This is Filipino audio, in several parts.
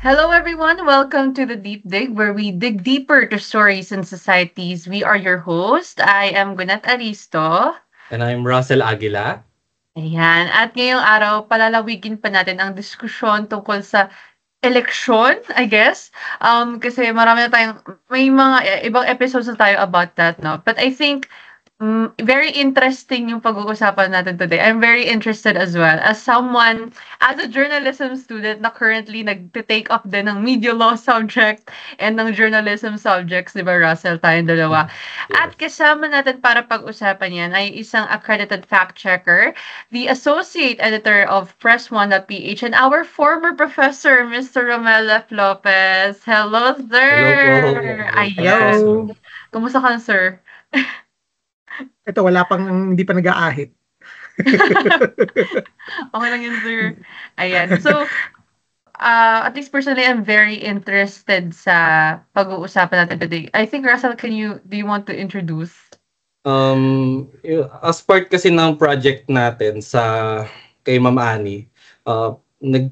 Hello, everyone. Welcome to the Deep Dig, where we dig deeper to stories and societies. We are your host. I am Gwyneth Aristo. And I'm Russell Aguila. Ayan. At ngayong araw, palalawigin pa natin ang diskusyon tungkol sa eleksyon, I guess. Kasi marami na tayong, may mga ibang episodes na tayo about that, no? But I think very interesting yung pag-uusapan natin today. I'm very interested as well. As a journalism student na currently nag-take up din ng media law subject and ng journalism subjects, di ba, Russell, tayong dalawa. At kasama natin para pag-usapan yan ay isang accredited fact-checker, the associate editor of Press1.ph, and our former professor, Mr. Romel F. Lopez. Hello, sir! Hello po. Ayan. Hello. Kumusta ka, sir? Ito, wala pang, hindi pa nag-aahit. Okay lang yun, sir. Ayan. So, at least personally, I'm very interested sa pag-uusapan natin today. I think, Russell, do you want to introduce? As part kasi ng project natin kay Ma'am Annie,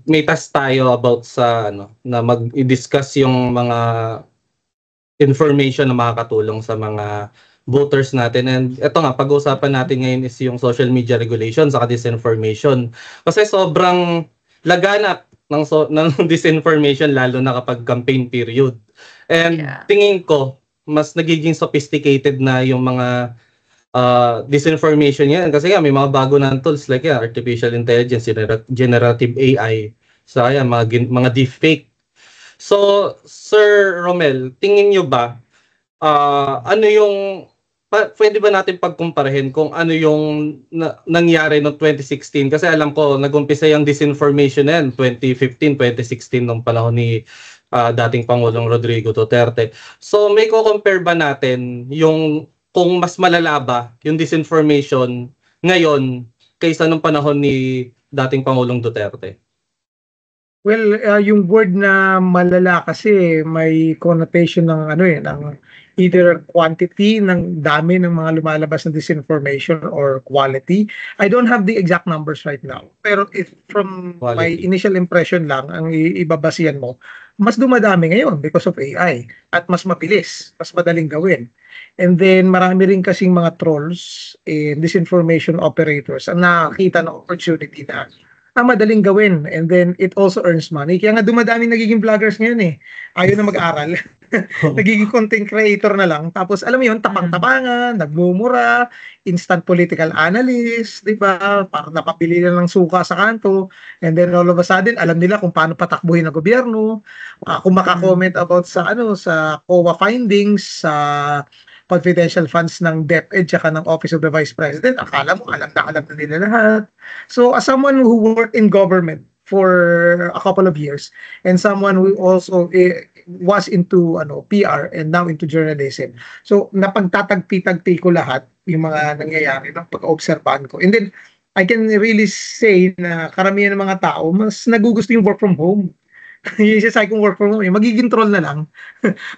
may task tayo about na mag-discuss yung mga information na makakatulong sa mga voters natin. And ito nga, pag-uusapan natin ngayon is yung social media regulation sa disinformation. Kasi sobrang laganap ng disinformation lalo na kapag campaign period. And tingin ko, mas nagiging sophisticated na yung mga disinformation yan. Kasi nga, may mga bago na tools like artificial intelligence, generative AI, so mga deepfake. So, Sir Romel, tingin nyo ba, pwede ba natin pagkumparahin kung ano yung nangyari noong 2016? Kasi alam ko, nag-umpisa yung disinformation na yan, 2015, 2016, nung panahon ni dating Pangulong Rodrigo Duterte. So may ko-compare ba natin kung mas malala ba yung disinformation ngayon kaysa nung panahon ni dating Pangulong Duterte? Well, yung word na malala kasi may connotation ng ng either quantity ng dami ng mga lumalabas na disinformation or quality. I don't have the exact numbers right now. Pero from quality. My initial impression lang, ang ibabasihan mo, mas dumadami ngayon because of AI at mas mabilis, mas madaling gawin. And then marami rin kasing mga trolls and disinformation operators ang nakakita ng opportunity na madaling gawin, and then it also earns money. Kaya nga dumadaming nagiging vloggers ngayon eh. Ayaw na mag-aral. Nagiging content creator na lang. Tapos alam mo yun, tapang-tapangan, nagmumura, instant political analyst, di ba? Parang napapili na ng suka sa kanto. And then all of a sudden, alam nila kung paano patakbuhin ang gobyerno. Kung makakomment about sa COA findings, sa confidential funds ng DepEd tsaka ng Office of the Vice President, akala mo alam na nila lahat. So as someone who worked in government for a couple of years and someone who also was into PR and now into journalism, so napagtatagpi-tagpi ko lahat yung mga nangyayari ng pag-obserbahan ko. And then I can really say na karamihan ng mga tao mas nagugusto yung work from home. Yung isa kong work from home, magiging troll na lang.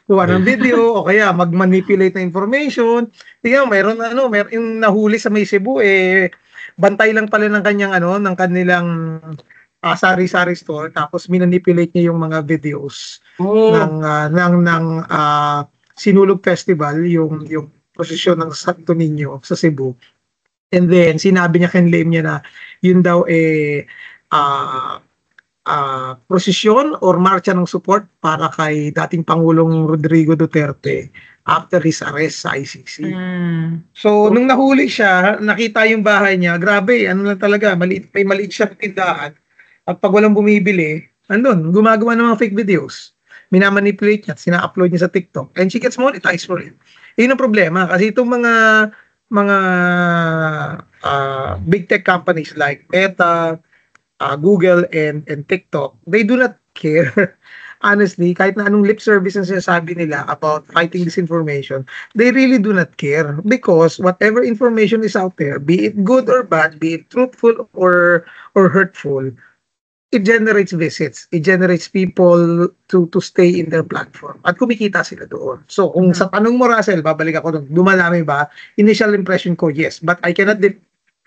Kuha ng video o kaya mag-manipulate na information. Tingnan, meron yung nahuli sa may Cebu bantay lang pala ng kanilang sari-sari store, tapos minanipulate niya yung mga videos ng Sinulog Festival, yung prosesyon ng Santo Niño sa Cebu. And then sinabi niya, claim niya na yun daw prosesyon or marcha ng support para kay dating Pangulong Rodrigo Duterte after his arrest sa ICC. So, nung nahuli siya, nakita yung bahay niya, grabe, lang talaga, may maliit siya tindahan. At pag walang bumibili, gumagawa ng mga fake videos. Minamanipulate niya, sina-upload niya sa TikTok. And she gets monetized for it. Yun ang problema. Kasi itong mga big tech companies like Meta, Google and TikTok, they do not care. Honestly, kahit na anong lip service ang sinasabi nila about fighting disinformation, they really do not care because whatever information is out there, be it good or bad, be it truthful or hurtful, it generates visits. It generates people to stay in their platform. At kumikita sila doon. So, kung sa tanong mo, Russell, babalik ako doon, dumadami ba? Initial impression ko, yes. But I cannot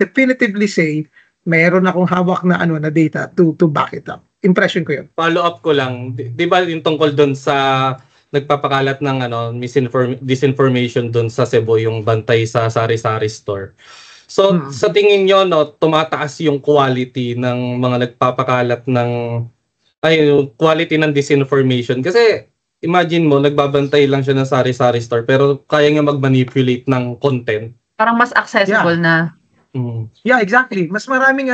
definitively say meron akong hawak na data to back it up. impression ko yun. Follow up ko lang. Di ba yung tungkol doon sa nagpapakalat ng disinformation doon sa Cebu, yung bantay sa sari-sari store. So sa tingin nyo, no, tumataas yung quality ng mga nagpapakalat ng quality ng disinformation. Kasi imagine mo, nagbabantay lang siya ng sari-sari store pero kaya nga mag-manipulate ng content. Parang mas accessible na. Yeah, exactly. Mas maraming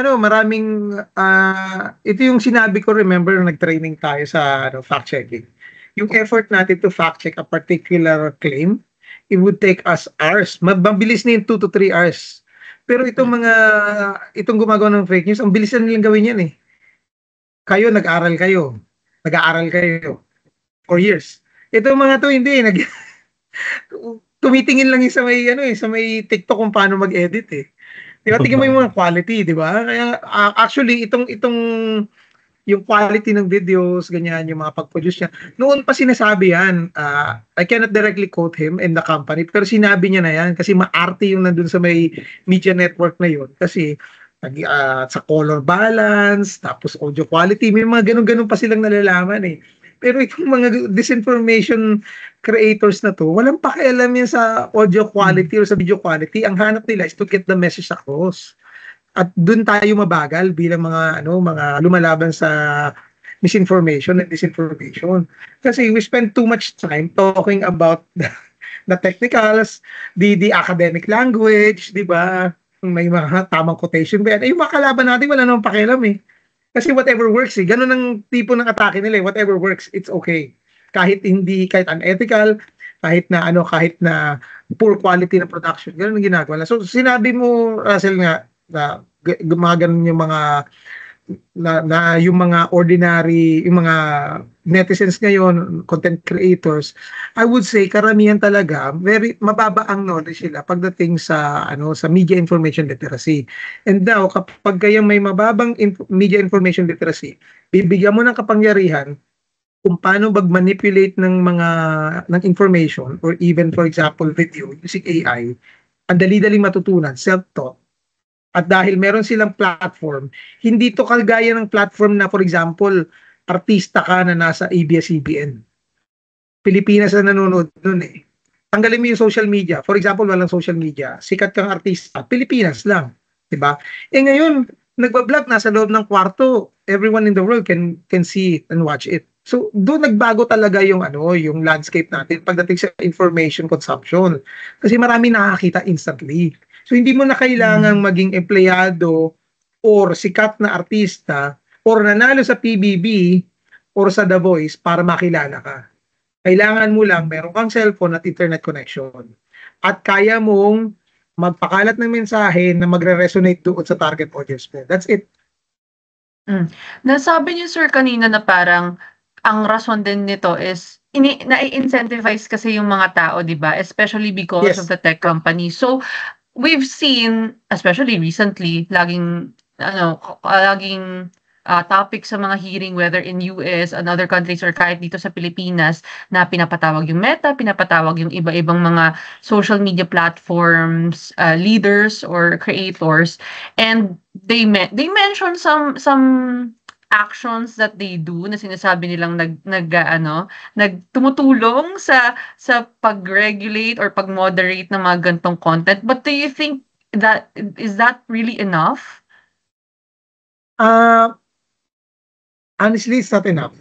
ito yung sinabi ko, remember nag-training tayo sa fact checking. Yung effort natin to fact check a particular claim, it would take us hours. Mabilis na yung 2 to 3 hours. Pero itong gumagawa ng fake news, ang bilis na nilang gawin yan eh. Kayo, nag-aaral kayo for years. Itong mga to hindi tumitingin lang yung sa may TikTok kung paano mag-edit eh. Di ba? Tingnan mo yung mga quality, di ba? Kaya actually yung quality ng videos, ganyan, yung mga pag-produce niya. Noon pa sinasabi yan, I cannot directly quote him and the company, pero sinabi niya na yan kasi maarte yung nandun sa may media network na yun. Kasi sa color balance, tapos audio quality, may mga ganun-ganun pa silang nalalaman eh. Pero itong mga disinformation creators na to, walang pakialam yan sa audio quality or sa video quality. Ang hanap nila is to get the message across. At dun tayo mabagal bilang mga lumalaban sa misinformation and disinformation. Kasi we spend too much time talking about the technicals, the academic language, di ba? May mga tamang quotation ba yan? Yung mga kalaban natin, wala namang pakialam eh. Kasi whatever works eh. Ganun ang tipo ng atake nila eh. Whatever works, it's okay. Kahit unethical, kahit na poor quality ng production. Ganun ang ginagawa. So sinabi mo, Russell, nga, na mga ganun yung mga yung mga ordinary, yung mga netizens ngayon, content creators, I would say karamihan talaga very mababa ang knowledge nila pagdating sa sa media information literacy. And now kapag kaya may mababang media information literacy, bibigyan mo ng kapangyarihan kung paano mag-manipulate ng information or even for example video using AI, ang dali-daling matutunan, self-taught. At dahil meron silang platform, hindi to kagaya ng platform na for example, artista ka na nasa ABS-CBN. Pilipinas na nanonood nun eh. Tanggalin mo yung social media. For example, walang social media. Sikat kang artista. Pilipinas lang. Diba? Ngayon, nagbablog nasa loob ng kwarto. Everyone in the world can see it and watch it. So, doon nagbago talaga yung landscape natin pagdating sa information consumption. Kasi marami nakakita instantly. So, hindi mo na kailangang maging empleyado or sikat na artista or nanalo sa PBB or sa The Voice para makilala ka. Kailangan mo lang meron kang cellphone at internet connection. At kaya mong magpakalat ng mensahe na magre-resonate doon sa target audience mo. That's it. Nasabi niyo, sir, kanina na parang ang rason din nito is na-incentivize kasi yung mga tao, di ba? Especially because of the tech company. So, we've seen, especially recently, laging topic sa mga hearing, whether in US and other countries or kahit dito sa Pilipinas, na pinapatawag yung Meta, pinapatawag yung iba-ibang mga social media platforms, leaders or creators, and they mention some actions that they do na sinasabi nilang tumutulong sa pag-regulate or pag-moderate ng mga gantong content. But do you think that is that really enough? Honestly, it's not enough.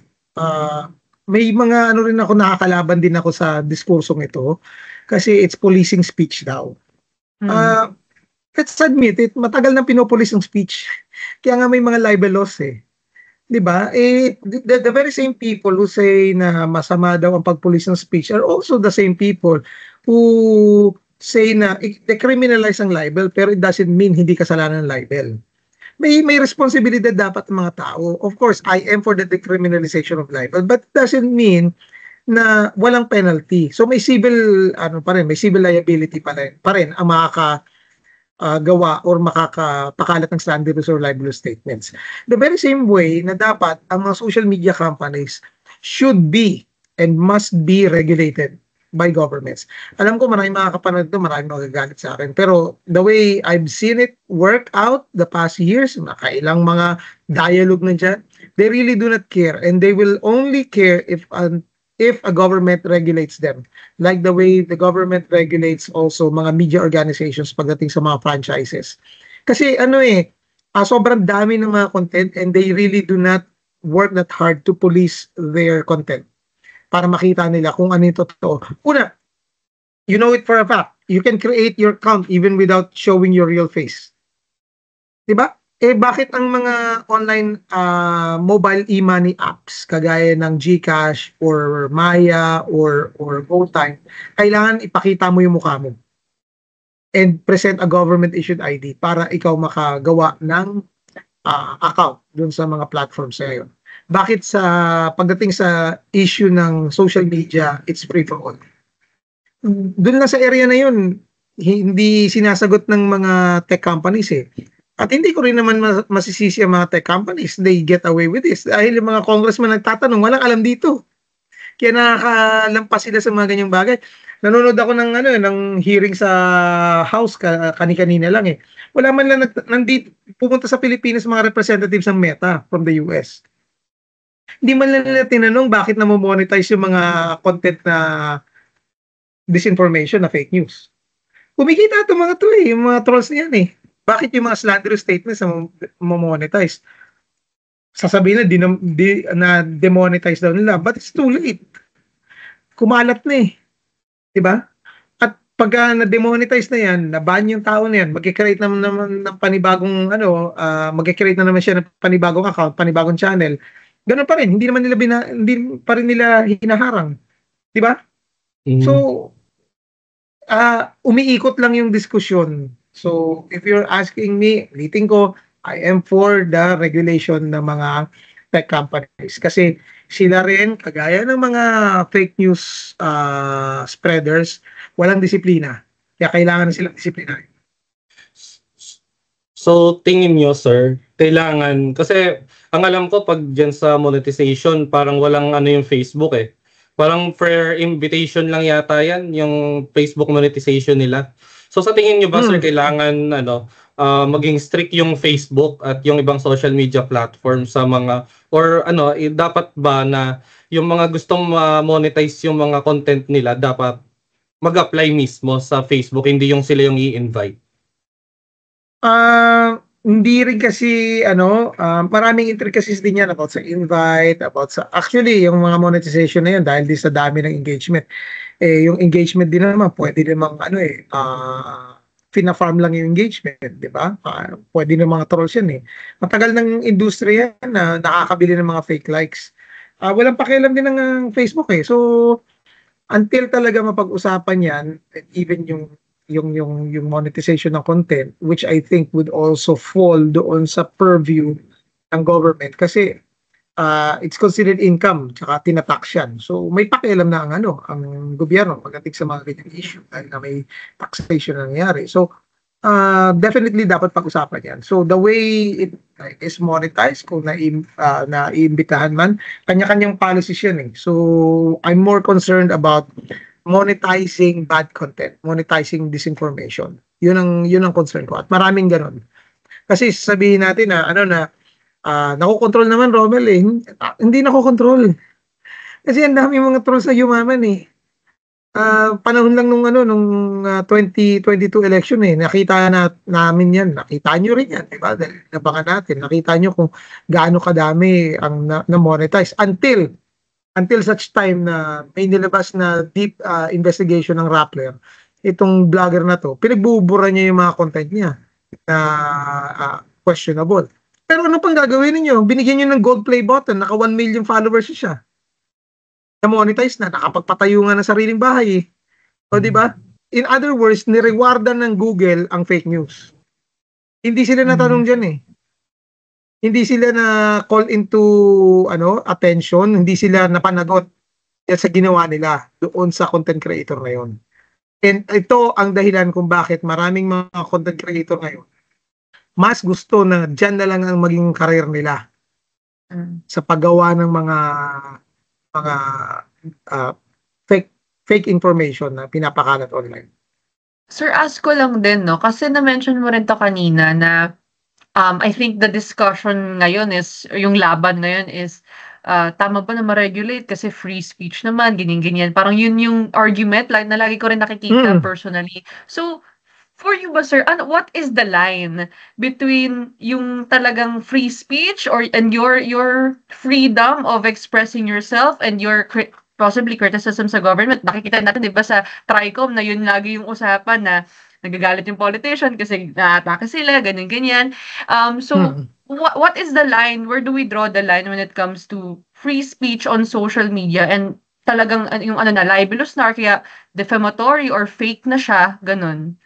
May mga rin ako, nakakalaban din ako sa diskursong ito kasi it's policing speech daw. Let's admit it, matagal nang pinopolice yung speech. Kaya nga may mga libel laws eh. 'Di ba? The very same people who say na masama daw ang pag-police ng speech are also the same people who say na decriminalize ang libel pero it doesn't mean hindi kasalanan ng libel. May responsibilidad dapat ng mga tao. Of course, I am for the decriminalization of libel, but it doesn't mean na walang penalty. So may civil may civil liability pa rin ang gawa or makakapakalat ng slanderous or libelous statements. The very same way na dapat ang mga social media companies should be and must be regulated by governments. Alam ko maraming makakapanood doon, maraming magagalit sa akin. Pero the way I've seen it work out the past years, nakailang mga dialogue na dyan, They really do not care, and they will only care if a government regulates them. Like the way the government regulates also mga media organizations pagdating sa mga franchises. Kasi sobrang dami ng mga content and they really do not work that hard to police their content para makita nila kung ano yung totoo. Una, you know it for a fact. You can create your account even without showing your real face. Diba? Bakit ang mga online mobile e-money apps kagaya ng GCash or Maya or GoTime, kailangan ipakita mo yung mukha mo and present a government-issued ID para ikaw makagawa ng account dun sa mga platforms ngayon. Bakit pagdating sa issue ng social media, it's free for all? Dun lang sa area na yun, hindi sinasagot ng mga tech companies eh. At hindi ko rin naman masisisi ang mga tech companies. They get away with this. Dahil yung mga congressman nagtatanong, walang alam dito. Kaya nakakalampas sila sa mga ganyang bagay. Nanonood ako ng hearing sa House kani-kanina lang eh. Wala man lang pupunta sa Pilipinas mga representatives ng Meta from the US. Hindi man lang nila tinanong bakit na-monetize yung mga content na disinformation na fake news. Kumikita itong mga to eh, yung mga trolls niyan eh. Bakit yung mga slanderous statements na monetize? Sasabihin na demonetize daw nila, but it's too late. Kumalat na eh. Diba? At pag na-demonetize na yan, na-ban yung tao na yan, mag-create naman ng panibagong mag-create na naman siya ng panibagong account, panibagong channel. Ganun pa rin, hindi pa rin nila hinaharang. Diba? Mm-hmm. So, umiikot lang yung diskusyon. So, if you're asking me, ulitin ko, I am for the regulation ng mga tech companies. Kasi sila rin, kagaya ng mga fake news spreaders, walang disiplina. Kaya kailangan na silang disiplina. So, tingin nyo, sir, kailangan, kasi ang alam ko, pag dyan sa monetization, parang walang yung Facebook eh. Parang fair invitation lang yata yan, yung Facebook monetization nila. So sa tingin nyo ba, sir, kailangan maging strict yung Facebook at yung ibang social media platform sa mga, or dapat ba na yung mga gustong monetize yung mga content nila, dapat mag-apply mismo sa Facebook, hindi yung sila yung i-invite? Hindi rin kasi maraming intricacies din yan about sa invite, actually yung mga monetization na yun dahil di sa dami ng engagement. Yung engagement din naman pwede namang fina-farm lang yung engagement, di ba? Pwede ng mga trolls yan eh. Matagal ng industriya na nakakabili ng mga fake likes. Walang pakialam din ng Facebook eh. So until talaga mapag-usapan yan, even yung monetization ng content, which I think would also fall doon sa purview ng government kasi it's considered income tsaka tinatax yan. So may pakialam na ang gobyerno pagdating sa mga ganyan issue dahil na may taxation na nangyari. So definitely dapat pag-usapan yan. So the way it is monetized, kung naiimbitahan man, kanya-kanyang policies yan eh. So I'm more concerned about monetizing bad content, monetizing disinformation. Yun ang concern ko. At maraming ganun. Kasi sabihin natin na nakokontrol naman, Romel eh. Hindi nakokontrol. Kasi ang dami mga trolls na yumaman eh. Panahon lang nung 2022 election eh. Nakita namin yan. Nakita nyo rin yan. Diba? Dahil nabangan natin. Nakita nyo kung gaano kadami ang na-monetize. Until such time na may nilabas na deep investigation ng Rappler, itong vlogger na to, pinagbubura niya yung mga content niya na questionable. Pero ano pang gagawin niyo? Binigyan niyo ng gold play button, naka 1 million followers siya. Na-monetize na, nakapagpatayo nga ng sariling bahay. O di ba? In other words, nirewardan ng Google ang fake news. Hindi sila natanong diyan eh. Hindi sila na call into attention, hindi sila napanagot sa ginawa nila doon sa content creator na yon. And ito ang dahilan kung bakit maraming mga content creator ngayon mas gusto na dyan na lang ang maging career nila sa paggawa ng mga fake information na pinapakalat online. Sir, ask ko lang din, no? Kasi na-mention mo rin to kanina na I think the discussion ngayon is, yung laban ngayon is, tama ba na ma-regulate kasi free speech naman, ganyan-ganyan. Parang yun yung argument na lagi ko rin nakikita Mm. personally. So, for you ba, sir, what is the line between yung talagang free speech and your freedom of expressing yourself and your possibly criticism sa government? Nakikita natin, 'di ba, sa TRICOM na yun lagi yung usapan na nagagalit yung politician kasi naatake sila, ganyan-ganyan. So, Mm. what is the line? Where do we draw the line when it comes to free speech on social media and talagang yung na libelous na or kaya defamatory or fake na siya, ganun?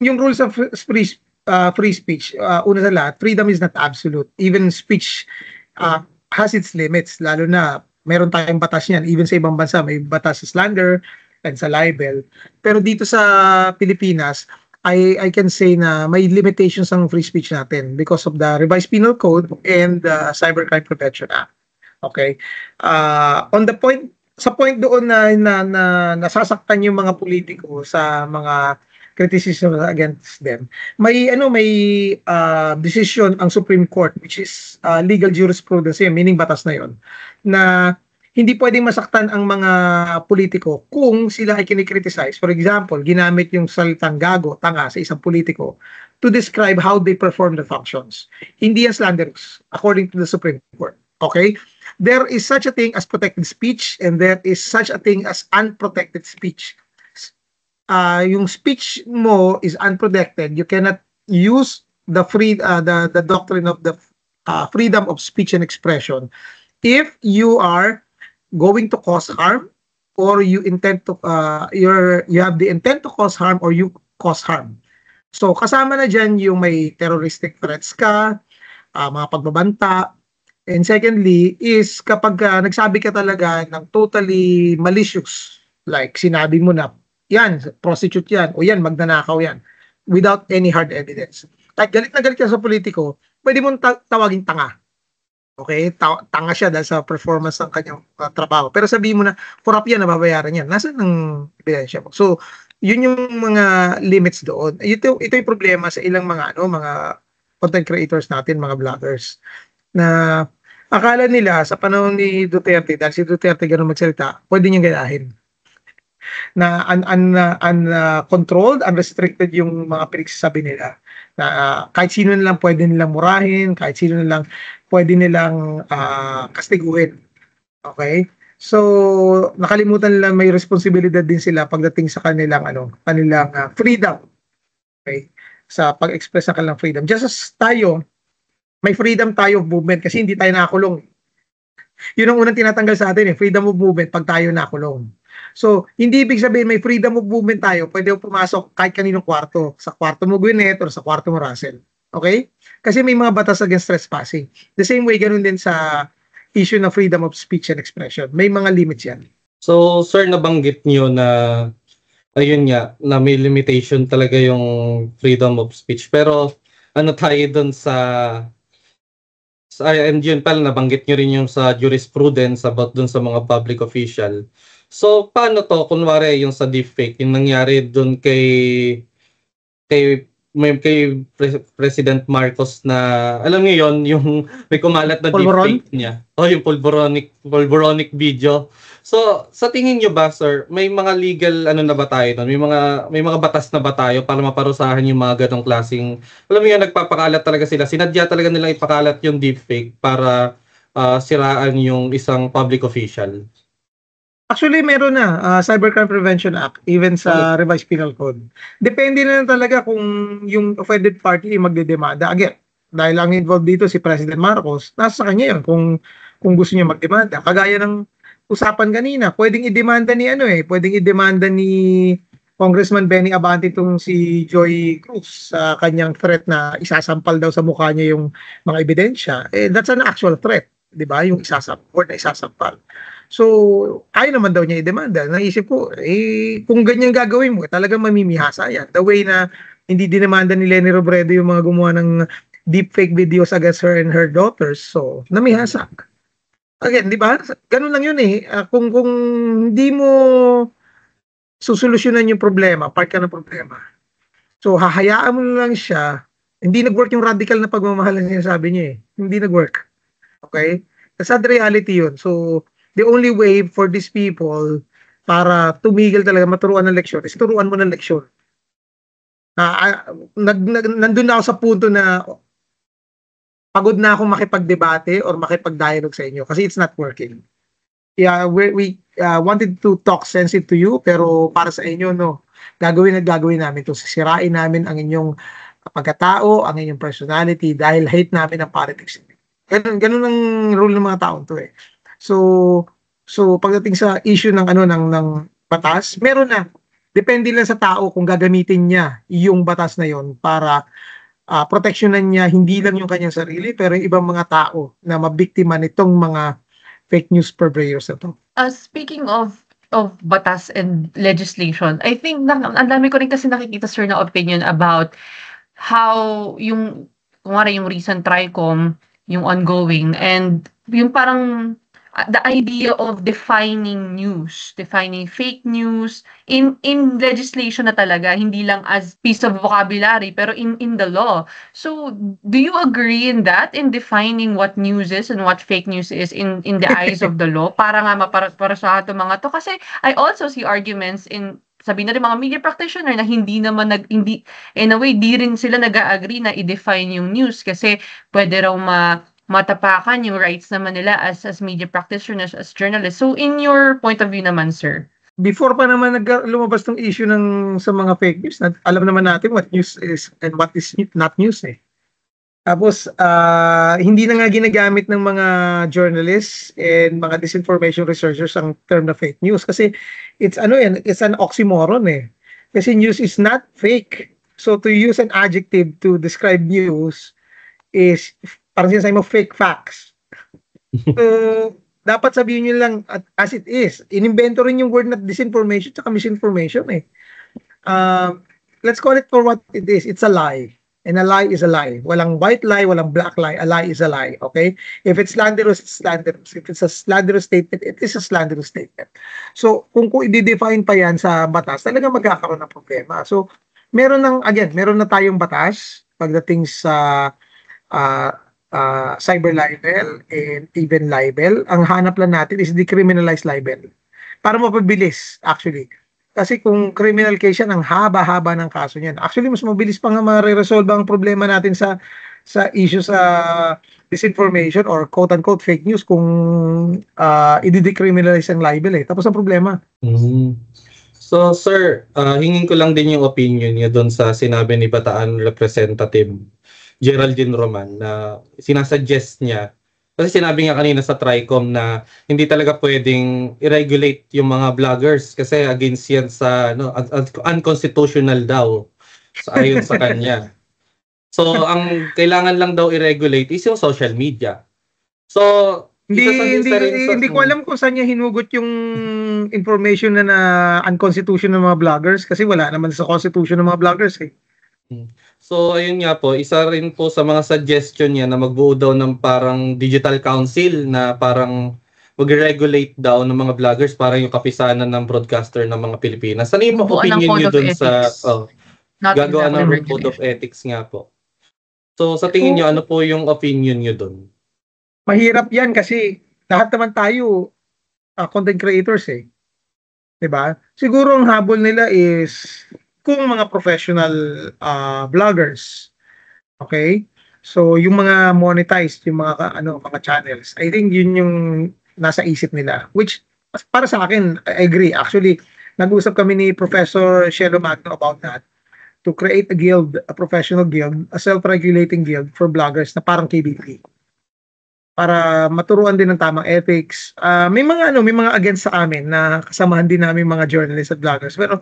Yung rules of free speech, una sa lahat, freedom is not absolute. Even speech has its limits, lalo na meron tayong batas niyan. Even sa ibang bansa, may batas sa slander and sa libel. Pero dito sa Pilipinas, I can say na may limitations ang free speech natin because of the Revised Penal Code and the Cybercrime Prevention Act. Okay? On the point, sa point doon na nasasaktan yung mga politiko sa mga criticism against them, may decision ang Supreme Court, which is legal jurisprudence, meaning batas na yon, na hindi pwedeng masaktan ang mga politiko kung sila ay kinikriticize. For example, ginamit yung salitang gago, tanga sa isang politiko to describe how they perform the functions. Hindi yan slanderous, according to the Supreme Court. Okay? There is such a thing as protected speech and there is such a thing as unprotected speech. Yung speech mo is unprotected, you cannot use the doctrine of the freedom of speech and expression if you are going to cause harm or you intend to you have the intent to cause harm or you cause harm. So kasama na diyan yung may terroristic threats ka, mga pagbabanta, and secondly is kapag nagsabi ka talaga ng totally malicious, like sinabi mo na yan, prostitute yan, o yan, magnanakaw yan, without any hard evidence. Like galit na galit ka sa politiko, pwede mong tawaging tanga. Okay? Tanga siya dahil sa performance ng kanyang trabaho. Pero sabihin mo na, corrupt yan, nababayaran yan. Nasaan ang ebidensya mo? So, yun yung mga limits doon. Ito yung problema sa ilang mga content creators natin, mga vloggers, na akala nila sa panahon ni Duterte, dahil si Duterte ganun magsalita, pwede niyang gayahin. Na uncontrolled, unrestricted yung mga pinagsasabi nila. Na kahit sino nilang pwede nilang murahin, kahit sino nilang pwede nilang kastiguhin. Okay? So, nakalimutan nila may responsibilidad din sila pagdating sa kanilang freedom. Okay? Sa pag-express ng kanilang freedom. Just as tayo, may freedom tayo of movement kasi hindi tayo nakakulong. Yun ang unang tinatanggal sa atin, freedom of movement pag tayo nakulong. So, hindi ibig sabihin may freedom of movement tayo, pwede mo pumasok kahit kaninong kwarto. Sa kwarto mo Gwyneth or sa kwarto mo Russell. Okay? Kasi may mga batas against trespassing. The same way, ganun din sa issue na freedom of speech and expression. May mga limits yan. So, sir, nabanggit niyo na ayun nga, na may limitation talaga yung freedom of speech. Pero tayo dun and yun pala, nabanggit nyo rin yung sa jurisprudence about dun sa mga public official. So, paano to? Kunwari, yung sa deepfake, yung nangyari dun kay President Marcos na, alam niyo yon, yung may kumalat na deepfake niya. Yung pulboronic video. So, sa tingin niyo ba, sir, may mga legal na ba tayo doon? May mga batas na ba tayo para maparusahan yung mga ganong klaseng, alam mo yun, nagpapakalat talaga sila. Sinadya talaga nilang ipakalat yung deepfake para siraan yung isang public official. Actually, meron na Cybercrime Prevention Act, even sa Revised Penal Code. Depende na talaga kung yung offended party magdedemanda. Again, dahil ang involved dito si President Marcos, nasa kanya yun kung gusto niya magdemanda. Kagaya ng usapan kanina, pwedeng idemanda ni Congressman Benny Abante itong si Joy Cruz sa kanyang threat na isasampal daw sa mukha niya yung mga ebidensya. That's an actual threat, 'di ba? Yung isasampal. So, ayaw naman daw niya i-demanda. Naisip ko, kung ganyan gagawin mo, talagang mamimihasa yan. The way na hindi dinemanda ni Leni Robredo yung mga gumawa ng deepfake videos against her and her daughters. So, namihasa. Again, di ba? Ganun lang yun kung hindi mo susolusyonan yung problema, part ka ng problema. So, hahayaan mo lang siya Hindi nag-work yung radical na pagmamahal na sinasabi niya eh. Hindi nag-work. Okay? The sad reality yun. So, the only way for these people para tumigil talaga, maturuan ng leksyon, is turuan mo ng leksyon. Nandun na ako sa punto na pagod na akong makipagdebate or makipag-dialogue sa inyo kasi it's not working. Yeah, we wanted to talk sense to you, pero para sa inyo, no, gagawin namin to. Sisirain namin ang inyong pagkatao, ang inyong personality dahil hate namin ang politics. Ganun ang rule ng mga taon to eh. So pagdating sa issue ng ng batas, meron na. Depende lang sa tao kung gagamitin niya yung batas na yon para proteksyonan niya hindi lang yung kanyang sarili pero yung ibang mga tao na mabiktima nitong mga fake news purveyors na to. Speaking of batas and legislation, I think ang dami ko rin kasi nakikita, sir, na opinion about how yung yung recent TRICOM, yung ongoing, and yung parang the idea of defining fake news in legislation na talaga, hindi lang as piece of vocabulary, pero in the law. So, do you agree in that, in defining what news is and what fake news is in the eyes of the law? Para nga para sa ato mga to. Kasi I also see arguments in sabi na rin mga media practitioner na hindi in a way, di rin sila nag-agree na i-define yung news kasi pwede raw matapakan yung rights naman nila as media practitioners, as journalists. So, in your point of view naman, sir? Before pa naman lumabas tong issue sa mga fake news, alam naman natin what news is and what is not news eh. Tapos, hindi na nga ginagamit ng mga journalists and mga disinformation researchers ang term na fake news kasi it's an oxymoron eh. Kasi news is not fake. So to use an adjective to describe news is parang sinasabi mo fake facts. So, dapat sabihin nyo lang as it is. Inimbento rin yung word na disinformation at misinformation eh. Let's call it for what it is. It's a lie. And a lie is a lie. Walang white lie, walang black lie. A lie is a lie. Okay? If it's slanderous, it's slanderous. If it's a slanderous statement, it is a slanderous statement. So, kung i-define pa yan sa batas, talaga magkakaroon ng problema. So, meron na tayong batas pagdating sa cyber libel and even libel. Ang hanap lang natin is decriminalize libel. Para mapabilis, actually. Kasi kung criminal case yan, ang haba-haba ng kaso niyan. Actually, mas mabilis pa nga ma-resolve ang problema natin sa issue sa disinformation or quote-unquote fake news kung i-decriminalize ang libel eh. Tapos ang problema. Mm-hmm. So, sir, hingin ko lang din yung opinion niya doon sa sinabi ni Bataan Representative Geraldine Roman na sinasuggest niya. Kasi sinabi nga kanina sa TRICOM na hindi talaga pwedeng i-regulate yung mga vloggers kasi against yan sa unconstitutional daw ayon sa kanya. So, ang kailangan lang daw i-regulate is yung social media. So, hindi ko alam kung saan niya hinugot yung information na unconstitutional ng mga vloggers kasi wala naman sa constitution ng mga vloggers eh. So, ayun nga po, isa rin po sa mga suggestion niya na magbuo daw ng parang digital council na parang mag-regulate daw ng mga vloggers parang yung kapisanan ng broadcaster ng mga Pilipinas. Ano yung opinion niyo dun sa gagawa ng code of ethics nga po? So, sa tingin niyo, ano po yung opinion niyo dun? Mahirap yan kasi lahat naman tayo content creators eh. 'Di ba? Siguro ang habol nila is kung mga professional vloggers. Okay? So yung mga monetized, yung mga channels. I think yun yung nasa isip nila. Which para sa akin, I agree. Actually, nag-usap kami ni Professor Shelo Magno about that to create a guild, a professional guild, a self-regulating guild for vloggers na parang KBP. Para maturuan din ng tamang ethics. May mga against sa amin na kasamahan din namin mga journalists at vloggers. Pero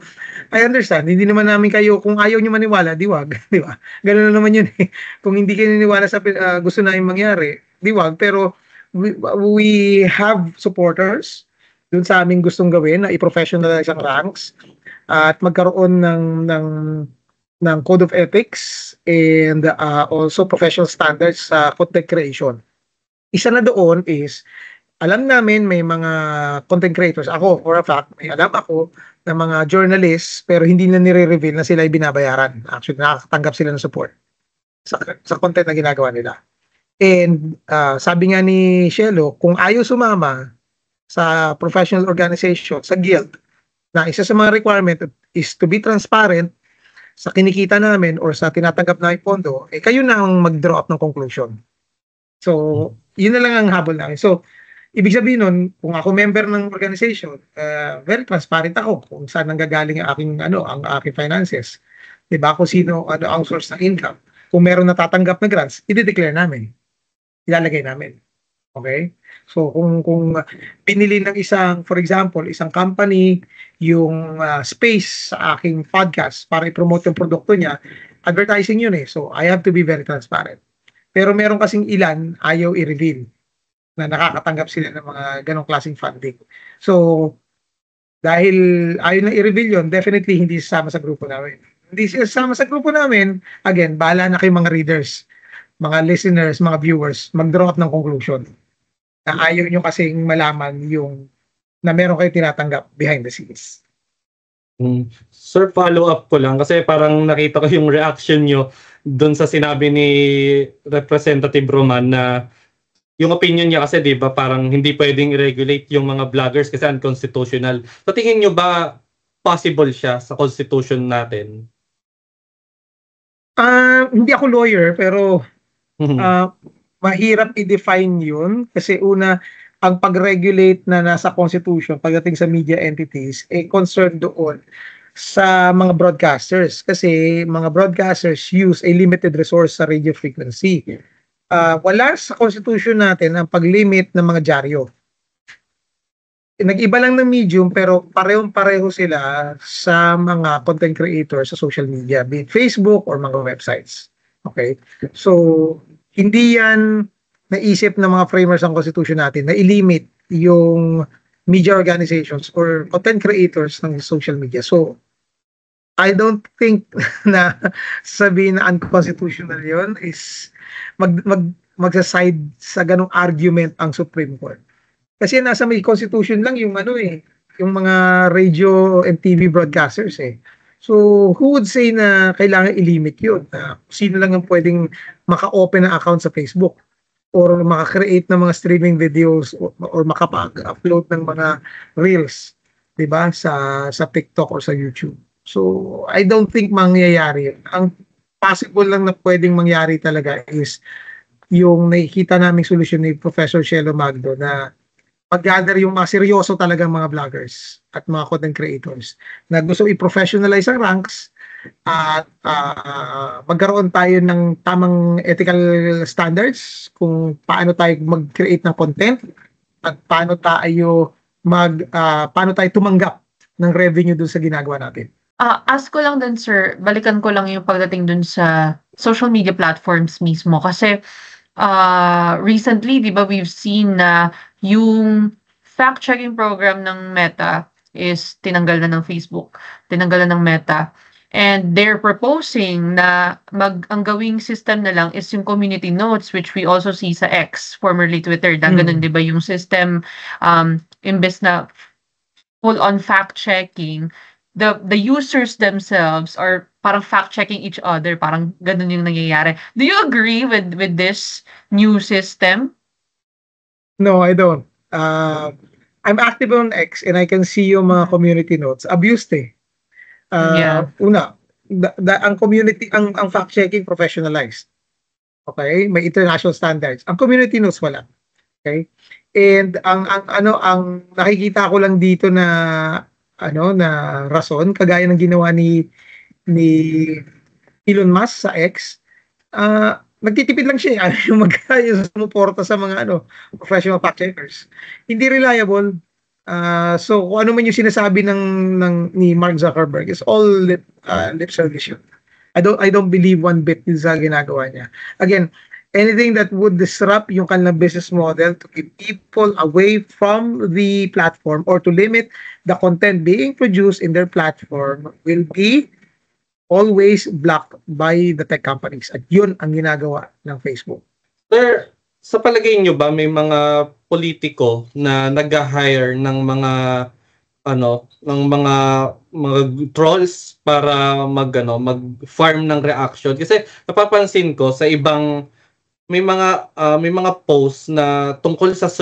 I understand, hindi naman namin kayo, kung ayaw niyo maniwala, di wag, di ba? Ganun na naman yun eh. Kung hindi kayo niniwala sa gusto namin mangyari, di wag. Pero we have supporters dun sa aming gustong gawin na i-professionalize ang ranks at magkaroon ng code of ethics and also professional standards sa content creation. Isa na doon is, alam namin may mga content creators, ako for a fact, may alam ako na mga journalists pero hindi na nire-reveal na sila ay binabayaran. Actually, nakakatanggap sila ng support. sa content na ginagawa nila. And sabi nga ni Shelo, kung ayaw sumama sa professional organization, sa guild, na isa sa mga requirement is to be transparent sa kinikita namin or sa tinatanggap na pondo, kayo na ang mag-draw up ng conclusion. So, yun na lang ang habol namin. So, ibig sabihin nun, kung ako member ng organization, very transparent ako kung saan nanggagaling ang aking finances. Diba? Kung sino, ang source ng income. Kung meron natatanggap na grants, i-declare namin. Ilalagay namin. Okay? So, kung pinili ng for example, isang company yung space sa aking podcast para i-promote yung produkto niya, advertising yun eh. So, I have to be very transparent. Pero meron kasing ilan ayaw i-reveal na nakakatanggap sila ng mga ganong klaseng funding. So, dahil ayaw na i-reveal yun, definitely hindi sasama sa grupo namin. Hindi sasama sa grupo namin, again, bahala na kayong mga readers, mga listeners, mga viewers, mag-draw up ng conclusion. Na ayaw nyo kasing malaman yung na meron kayo tinatanggap behind the scenes. Sir, follow up ko lang kasi parang nakita ko yung reaction nyo doon sa sinabi ni Representative Roman na yung opinion niya kasi 'di ba parang hindi pwedeng i-regulate yung mga vloggers kasi unconstitutional. So tingin nyo ba possible siya sa constitution natin? Hindi ako lawyer pero mahirap i-define yun kasi una, ang pag-regulate na nasa constitution pagdating sa media entities, concerned doon sa mga broadcasters kasi mga broadcasters use a limited resource sa radio frequency. Wala sa constitution natin ang pag-limit ng mga dyaryo. Nag-iba lang ng medium pero parehong-pareho sila sa mga content creators sa social media, be it Facebook or mga websites. Okay? So, hindi yan naisip ng mga framers ng constitution natin na i-limit yung media organizations or content creators ng social media. So, I don't think na sabihin na unconstitutional yun is magsaside sa ganong argument ang Supreme Court. Kasi nasa may constitution lang yung yung mga radio and TV broadcasters eh. So, who would say na kailangan i-limit yun? Sino lang ang pwedeng maka-open na account sa Facebook or maka-create ng mga streaming videos or makapag-upload ng mga reels, 'di ba, sa TikTok or sa YouTube. So, I don't think mangyayari. Ang possible lang na pwedeng mangyari talaga is yung nakikita naming solusyon ni Professor Shelo Magdo na mag-gather yung mga seryoso talagang mga vloggers at mga content creators na gusto i-professionalize ang ranks at magkaroon tayo ng tamang ethical standards kung paano tayo mag-create ng content at paano tayo tumanggap ng revenue dun sa ginagawa natin. Ask ko lang din, sir, balikan ko lang yung pagdating dun sa social media platforms mismo kasi recently, di ba, we've seen na yung fact-checking program ng Meta is tinanggal na ng Facebook, tinanggal na ng Meta. And they're proposing na ang gawing system na lang is yung community notes, which we also see sa X, formerly Twitter. Ganun, di ba, yung system, imbes na full-on fact-checking, the users themselves are parang fact-checking each other. Parang ganun yung nangyayari. Do you agree with this new system? No, I don't. I'm active on X and I can see yung mga community notes. Abused eh. Una, ang community, ang fact-checking professionalized. Okay? May international standards. Ang community notes wala. Okay? And ang nakikita ko lang dito na rason kagaya ng ginawa ni Elon Musk sa X, nagtitipid lang siya yung sumuporta sa mga professional fact checkers. Hindi reliable. So kung ano man yung sinasabi ni Mark Zuckerberg is all lip service. I don't believe one bit din sa ginagawa niya. Again, anything that would disrupt yung kanilang business model to keep people away from the platform or to limit the content being produced in their platform will be always blocked by the tech companies. At yun ang ginagawa ng Facebook. Sir, sa palagay nyo ba may mga politiko na nag-hire ng mga ng mga trolls para mag-farm ng reaction. Kasi napapansin ko sa ibang may mga posts na tungkol sa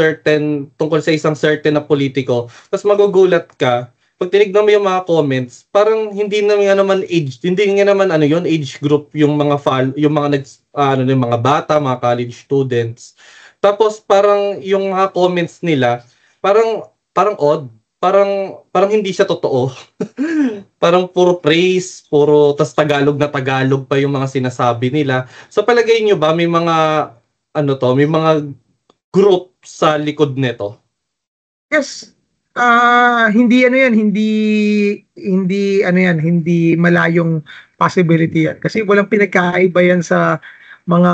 isang certain na politiko. Tapos magugulat ka pag tinignan mo yung mga comments, parang hindi naman age group yung mga yung mga yung mga bata, mga college students. Tapos parang yung mga comments nila, parang odd, parang hindi siya totoo. Parang puro praise, tas Tagalog na Tagalog pa yung mga sinasabi nila. Sa palagay nyo ba may mga group sa likod nito? Yes. Hindi hindi malayong possibility yan. Kasi walang pinagkaiba yan sa mga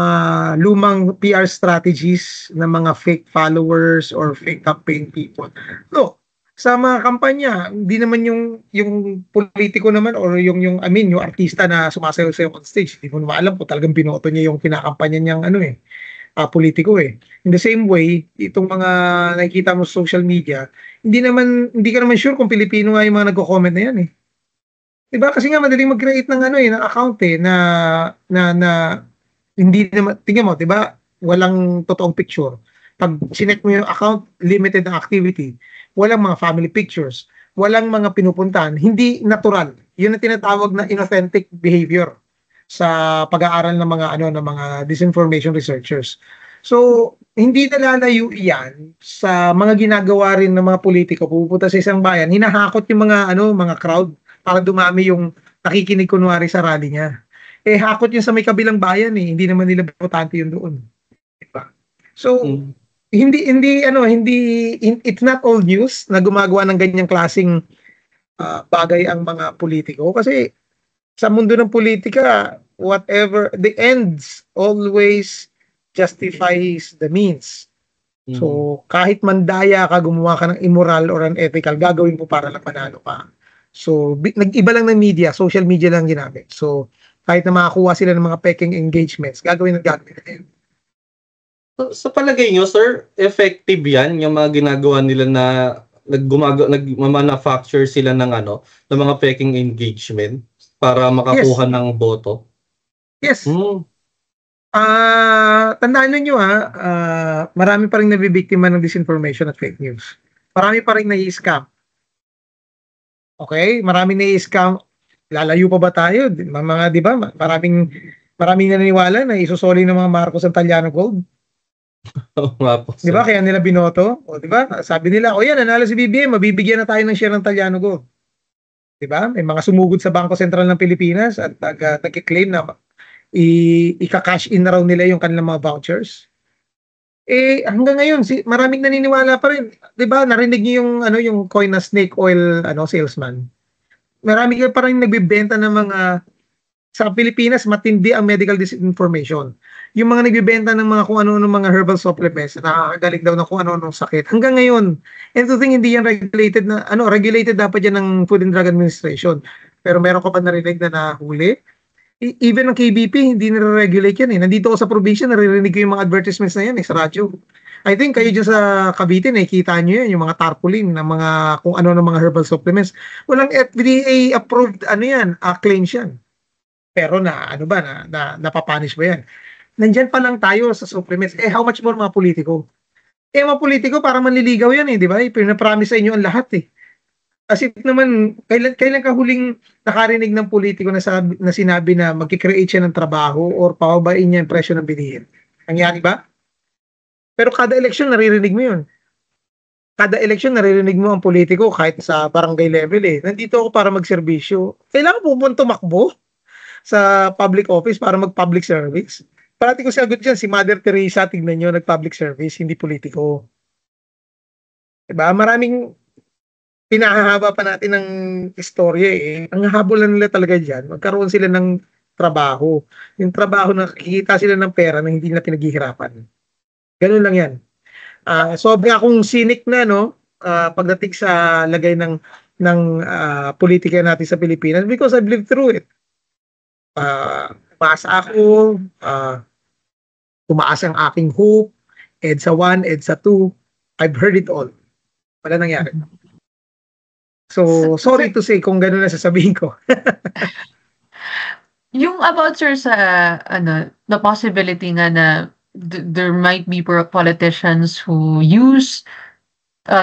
lumang PR strategies ng mga fake followers or fake campaign people. Look, sa mga kampanya, hindi naman yung politiko naman or yung artista na sumasayaw-sayaw on stage. Hindi mo naman alam kung talagang binoto niya yung kinakampanya niyang politiko eh. In the same way, itong mga nakikita mo sa social media, hindi ka naman sure kung Pilipino nga yung mga nagko-comment na yan eh. 'Di ba? Kasi nga madaling mag-create ng ng account na hindi naman, tingnan mo, 'di ba? Walang totoong picture. Pag sinek mo yung account, limited ang activity. Walang mga family pictures. Walang mga pinupuntahan. Hindi natural. Yun ang tinatawag na inauthentic behavior sa pag-aaral ng mga disinformation researchers. So, hindi nalalayo iyan sa mga ginagawa rin ng mga politiko pupunta sa isang bayan, hinahakot yung mga crowd para dumami yung nakikinig kunwari sa rally niya. Hakot yun sa may kabilang bayan hindi naman nila botante yun doon. Diba? So, it's not all news na gumagawa ng ganyang klaseng bagay ang mga politiko kasi sa mundo ng politika, whatever the ends always justifies the means. So, kahit mandaya ka, gumawa ka ng immoral or unethical, gagawin mo para lang panalo ka. So, nag-iba lang ng media, social media lang ginamit. So, kahit na makakuha sila ng mga peking engagements, gagawin nila. Sa palagay nyo, sir, effective yan yung mga ginagawa nila na nag-manufacture sila ng mga peking engagement para makakuha ng boto? Yes. Tandaan niyo marami pa rin nabibiktima ng disinformation at fake news. Marami pa rin nai-scam. Okay? Marami nai-scam. Lalayo pa ba tayo? Mga, di ba? Maraming naniniwala na isusoli ng mga Marcos ang Taliano Gold. Di ba? Kaya nila binoto. O, di ba? Sabi nila, yan, nanalo si BBM, mabibigyan na tayo ng share ng Taliano Gold. Diba? May mga sumugod sa Bangko Sentral ng Pilipinas at nag-claim na ika-cash in na raw nila yung kanilang mga vouchers. Hanggang ngayon, maraming naniniwala pa rin. Diba? Narinig niyo yung coin na snake oil salesman. Marami pa rin nagbibenta ng mga sa Pilipinas, matindi ang medical disinformation. Yung mga nagbibenta ng mga kung ano-ano mga herbal supplements, nakakagaling daw ng kung ano-ano sakit. Hanggang ngayon, and to think hindi yan regulated regulated dapat yan ng Food and Drug Administration. Pero meron ka pa narinig na nahuli. Even ang KBP, hindi nire-regulate yan Nandito ako sa probinsya, naririnig ko yung mga advertisements na yan sa radyo. I think kayo dyan sa Cavite, nakikita nyo yan, yung mga tarpaulin ng mga kung ano ng mga herbal supplements. Walang FDA approved claims yan. Pero napapanish ba yan? Nandyan pa lang tayo sa supplements. How much more mga politiko? Mga politiko parang manliligaw yan di ba? Pinapromise sa inyo ang lahat Kasi naman, kailan ka huling nakarinig ng politiko na sinabi na magkikreate siya ng trabaho or pababain niya yung presyo ng bilihin? Nangyari ba? Pero kada eleksyon naririnig mo yun. Kada eleksyon naririnig mo ang politiko kahit sa barangay level Nandito ako para magserbisyo. Kailangan pupunta tumakbo sa public office para mag-public service. Parati ko sagot dyan, si Mother Teresa, tignan nyo, nag-public service, hindi politiko. Diba? Maraming pinahahaba pa natin ng istorya Ang habulan nila talaga dyan, magkaroon sila ng trabaho. Yung trabaho na kikita sila ng pera na hindi na pinaghihirapan. Ganun lang yan. Sobra akong cynic na, pagdating sa lagay ng politika natin sa Pilipinas because I've lived through it. Tumaas ako, tumaas ang aking hope, EDSA 1, EDSA 2, I've heard it all. Wala nangyari. So, sorry Sir, to say kung gano'n na sasabihin ko. yung about sir sa the possibility nga na there might be politicians who use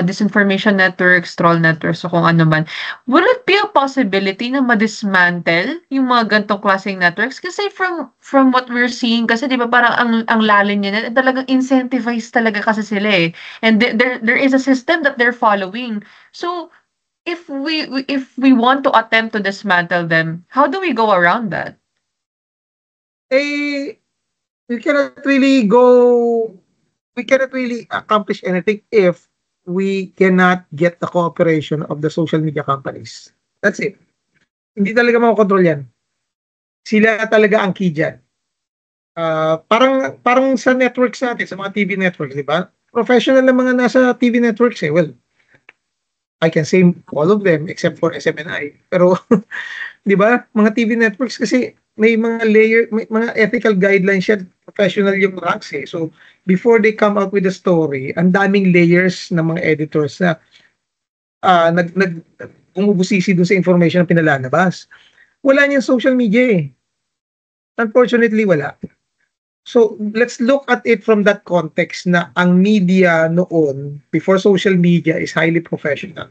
disinformation networks, troll networks, o kung ano man. Will it be a possibility na ma-dismantle yung mga ganitong klaseng networks? Kasi from what we're seeing kasi 'di ba parang ang lalim niya talagang incentivized talaga kasi sila eh. And there is a system that they're following. So if we want to attempt to dismantle them, how do we go around that? Eh, we cannot really go we cannot really accomplish anything if we cannot get the cooperation of the social media companies. That's it. Hindi talaga makokontrol yan. Sila talaga ang key dyan. Parang sa networks natin, sa mga TV networks, di ba? Professional na mga nasa TV networks eh. Well, I can say all of them except for SMNI. Pero, di ba? Mga TV networks kasi may mga may mga ethical guidelines yan. Professional yung ranks eh. So, before they come out with a story, ang daming layers ng mga editors na umubusisi dun sa information na pinalalabas. Wala niyang social media eh. Unfortunately, wala. So, let's look at it from that context na ang media noon, before social media, is highly professional.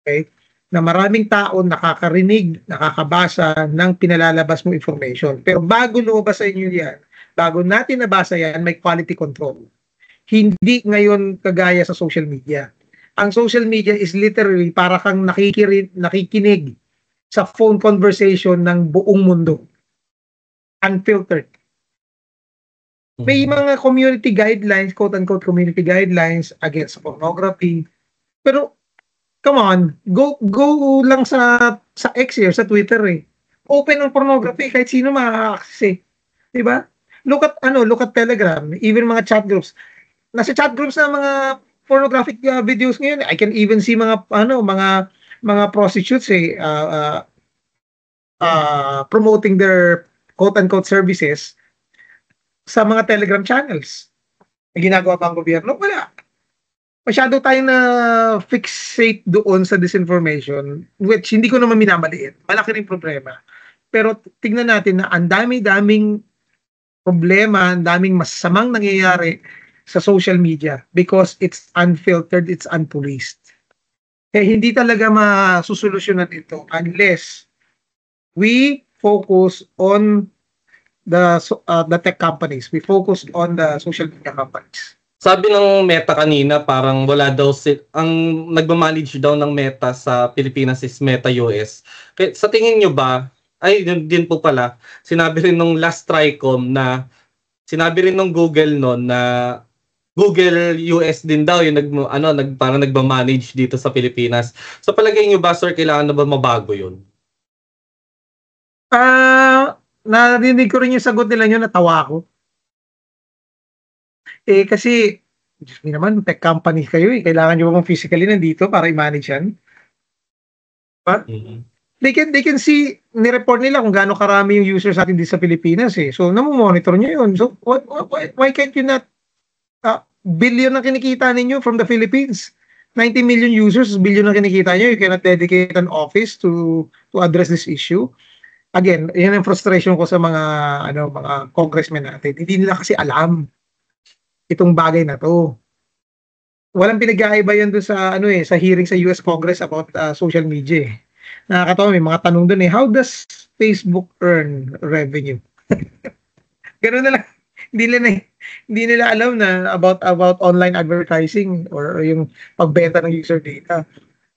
Okay? Na maraming tao nakakarinig, nakakabasa ng pinalalabas mo information. Pero bago lumabas sa inyo yan, bago natin nabasa yan, may quality control. Hindi ngayon kagaya sa social media. Ang social media is literally para kang nakikinig sa phone conversation ng buong mundo. Unfiltered. May mga community guidelines, quote-unquote community guidelines against pornography. Pero, come on, go lang sa X or sa Twitter eh. Open ang pornography, kahit sino makaka-access eh. Diba? Look at Telegram, even mga chat groups. Nasa chat groups na mga pornographic videos ngayon. I can even see mga prostitutes eh, promoting their quote-unquote services sa mga Telegram channels. May ginagawa pa ang gobyerno? Wala. Masyado tayong na fixate doon sa disinformation, which hindi ko naman minamaliit. Malaki rin problema. Pero tingnan natin na ang dami-daming problema, ang daming masamang nangyayari sa social media because it's unfiltered, it's unpoliced. Kaya hindi talaga masusolusyonan ito unless we focus on the tech companies. We focus on the social media companies. Sabi ng Meta kanina, parang wala daw ang nagmamanage daw ng Meta sa Pilipinas is Meta US. Kaya, sa tingin nyo ba, ay yun din po pala, sinabi rin nung last TRICOM na, sinabi rin nung Google noon na Google US din daw yung parang nagmamanage dito sa Pilipinas. So palagay nyo ba, sir, kailangan na ba mabago yun? Narinig ko rin yung sagot nila nyo, natawa ako. Eh kasi, Diyos me naman, tech company kayo eh. Kailangan nyo bang physically nandito para i-manage yan? Diba? Mm-hmm. They can see, ni-report nila kung gaano karami yung users natin dito sa Pilipinas eh. So, namomonitor nyo yun. So, why can't you not, billion na kinikita ninyo from the Philippines? 90 million users, billion na kinikita nyo. You cannot dedicate an office to address this issue. Again, yun ang frustration ko sa mga congressmen natin. Hindi nila kasi alam itong bagay na to. Walang pinag-aiba yan doon sa sa hearing sa US Congress about social media eh. Nakakatawa, may mga tanong doon eh, how does Facebook earn revenue? Ganun na lang. Hindi nila alam na about online advertising or yung pagbenta ng user data.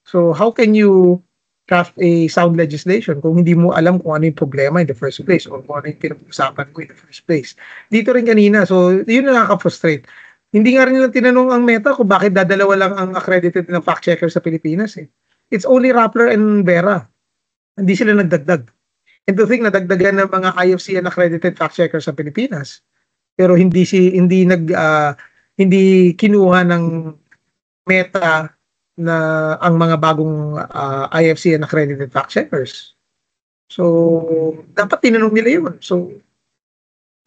So how can you craft a sound legislation kung hindi mo alam kung ano yung problema in the first place or kung ano yung pinag-usapan mo in the first place. Dito rin kanina, so yun na nakaka-frustrate. Hindi nga rin nila tinanong ang Meta kung bakit dadalawa lang ang accredited na fact checker sa Pilipinas eh. It's only Rappler and Vera. Hindi sila nagdagdag. And to think na dagdagan ng mga IFCN accredited fact checker sa Pilipinas. Pero hindi kinuha ng Meta na ang mga bagong IFCN accredited fact checkers. So, dapat tinanong nila yun. So,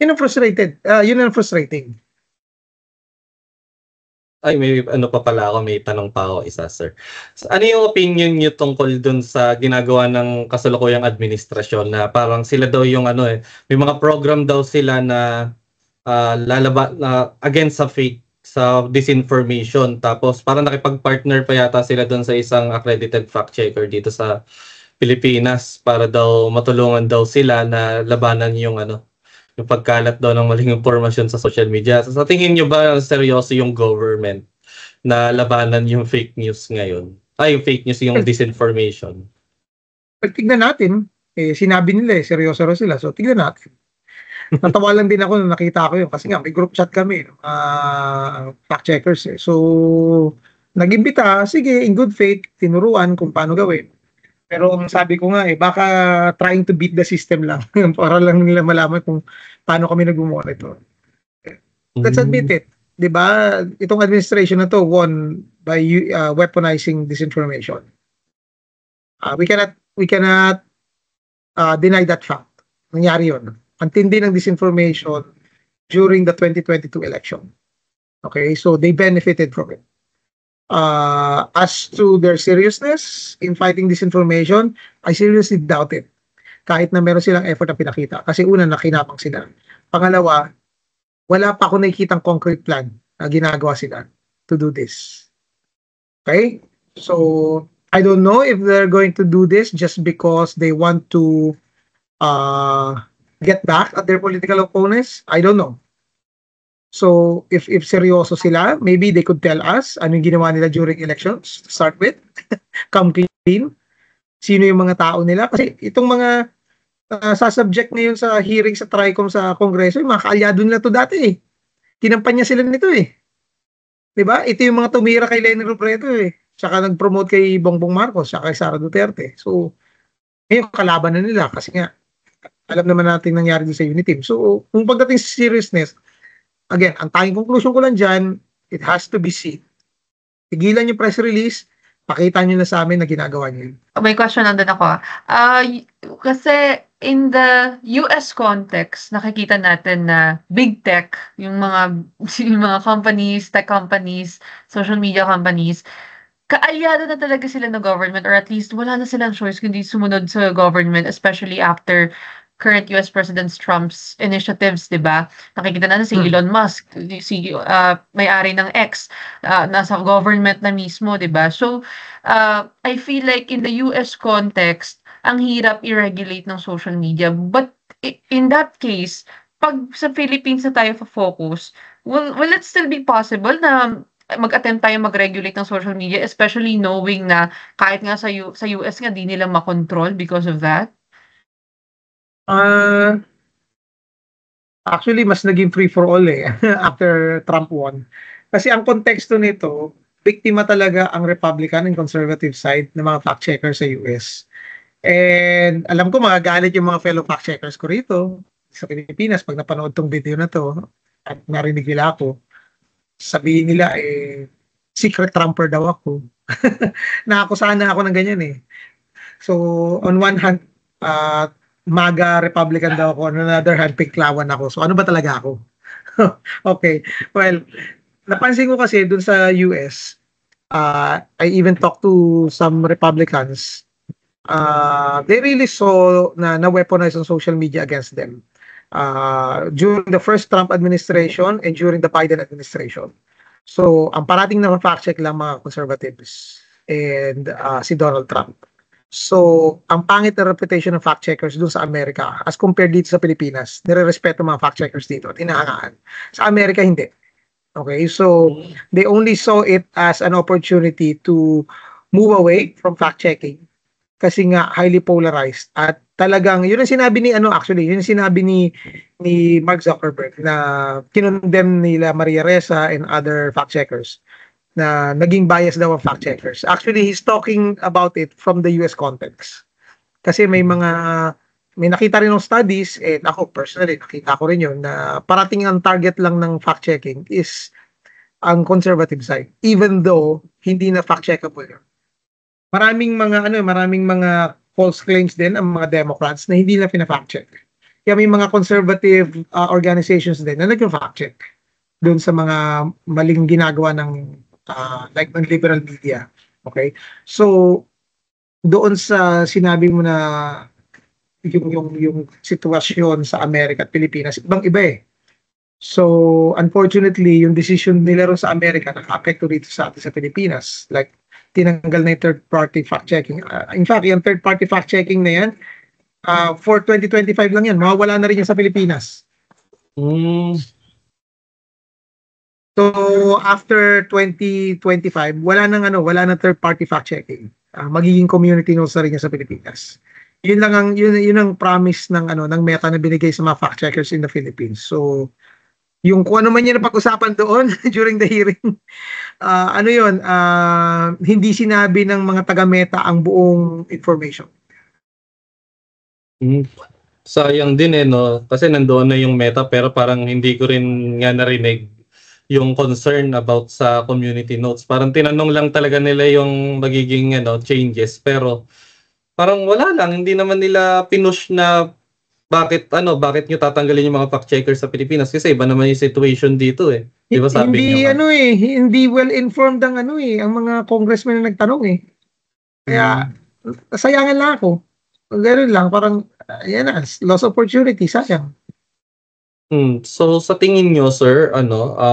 yun ang frustrating. Ay, may ano pa pala ako, may tanong pa ako isa, sir. Ano yung opinion niyo tungkol dun sa ginagawa ng kasalukuyang administrasyon na parang sila daw yung ano may mga program daw sila na na against sa disinformation, tapos parang nakipag-partner pa yata sila dun sa isang accredited fact checker dito sa Pilipinas para daw matulungan daw sila na labanan yung pagkalat daw ng maling impormasyon sa social media. So, sa tingin nyo ba seryoso yung government na labanan yung fake news ngayon? Yung fake news, yung disinformation. Pag tignan natin, sinabi nila seryoso raw sila. So, tignan natin. Natawa lang din ako nung nakita ko yun. Kasi nga, may group chat kami, fact checkers. So, nag-imbita, sige, in good faith, tinuruan kung paano gawin. Pero ang sabi ko nga baka trying to beat the system lang para lang nila malaman kung paano kami nag-monitor. Let's admit it. 'Di ba? Itong administration na to won by weaponizing disinformation. We cannot deny that fact. Nangyari 'yon. Ang tindi ng disinformation during the 2022 election. Okay? So they benefited from it. As to their seriousness in fighting disinformation, I seriously doubt it. Kahit na meron silang effort na pinakita. Kasi una, nakinapang sila. Pangalawa, wala pa ako nakikitang concrete plan na ginagawa sila to do this. Okay? So, I don't know if they're going to do this just because they want to get back at their political opponents. I don't know. So, if seryoso sila, maybe they could tell us anong ginawa nila during elections to start with. Come clean. Sino yung mga tao nila? Kasi itong mga sasubject ngayon sa hearing sa TRICOM sa Kongreso, yung mga kaalyado nila to dati Kinampanya sila nito Diba? Ito yung mga tumira kay Leni Robredo Tsaka nag-promote kay Bongbong Marcos, tsaka kay Sara Duterte. So, ngayon kalaban na nila kasi nga, alam naman natin nangyari din sa Uniteam. So, kung pagdating sa seriousness, again, ang tanging conclusion ko lang dyan, it has to be seen. Tigilan yung press release, pakita nyo na sa amin na ginagawa nyo. May question lang din ako. Kasi in the US context, nakikita natin na big tech, yung mga companies, tech companies, social media companies, kaalyado na talaga sila ng government or at least wala na silang choice kundi sumunod sa government, especially after current US President Trump's initiatives, 'di ba? Nakikita natin si Elon Musk, may-ari ng X, nasa government na mismo, 'di ba? So, I feel like in the US context, ang hirap i-regulate ng social media. But in that case, pag sa Philippines na tayo focus, will it still be possible na mag-attempt tayo mag-regulate ng social media, especially knowing na kahit nga sa US nga di nila makontrol because of that? Actually, mas naging free for all after Trump won. Kasi ang konteksto nito, biktima talaga ang Republican and conservative side ng mga fact checkers sa US. And alam ko magagalit yung mga fellow fact checkers ko rito sa Pilipinas pag napanood tong video na to at narinig nila ako. Sabihin nila secret Trumper daw ako. Nakakusahan na ako ng ganyan So, on one hand, MAGA Republican daw ako, on another hand, Piklawan ako. So, ano ba talaga ako? Okay. Well, napansin ko kasi dun sa US, I even talked to some Republicans. They really saw na weaponize on social media against them. During the first Trump administration and during the Biden administration. So, ang parating na fact check lang mga conservatives and si Donald Trump. So, ang pangit na reputation ng fact checkers dun sa Amerika as compared dito sa Pilipinas, nire-respeto mga fact checkers dito at inahangaan. Sa Amerika, hindi. Okay? So, they only saw it as an opportunity to move away from fact checking kasi nga highly polarized at talagang, yun ang sinabi ni yun ang sinabi ni Mark Zuckerberg na kinondemn nila Maria Ressa and other fact checkers na naging bias daw ang fact checkers. Actually, he's talking about it from the US context. Kasi may nakita rin ng studies, and ako personally, nakita ko rin yun, na parating ang target lang ng fact checking is ang conservative side. Even though, hindi na fact checkable yun. Maraming mga false claims din ang mga Democrats na hindi na pina-fact check. Kaya may mga conservative organizations din na nag-fact check. doon sa mga maling ginagawa ng like ng liberal media. Okay? So doon sa sinabi mo na yung sitwasyon sa Amerika at Pilipinas, ibang-iba eh. So, unfortunately, yung decision nila ron sa Amerika naka-apekto dito sa atin sa Pilipinas. Like, tinanggal na yung third-party fact-checking. In fact, yung third-party fact-checking na yan, for 2025 lang yan, mawawala na rin yan sa Pilipinas. So, after 2025, wala nang third-party fact-checking. Magiging community notes na rin yan sa Pilipinas. Yun ang promise ng Meta na binigay sa mga fact-checkers in the Philippines. So, yung kung ano man yun na pag-usapan doon during the hearing, hindi sinabi ng mga taga-Meta ang buong information. Sayang din no? Kasi nandoon na yung Meta pero parang hindi ko rin nga narinig yung concern about sa community notes. Parang tinanong lang talaga nila yung magiging changes pero parang wala lang, hindi naman nila pinush na bakit nyo tatanggalin yung mga fact checkers sa Pilipinas kasi iba naman yung situation dito eh. Di ba sabi niyo? Hindi well informed ang ang mga congressmen na nagtanong eh. Kaya sayangan lang ako. Ganoon lang, parang yan na, lost opportunity, sayang. So sa tingin nyo sir,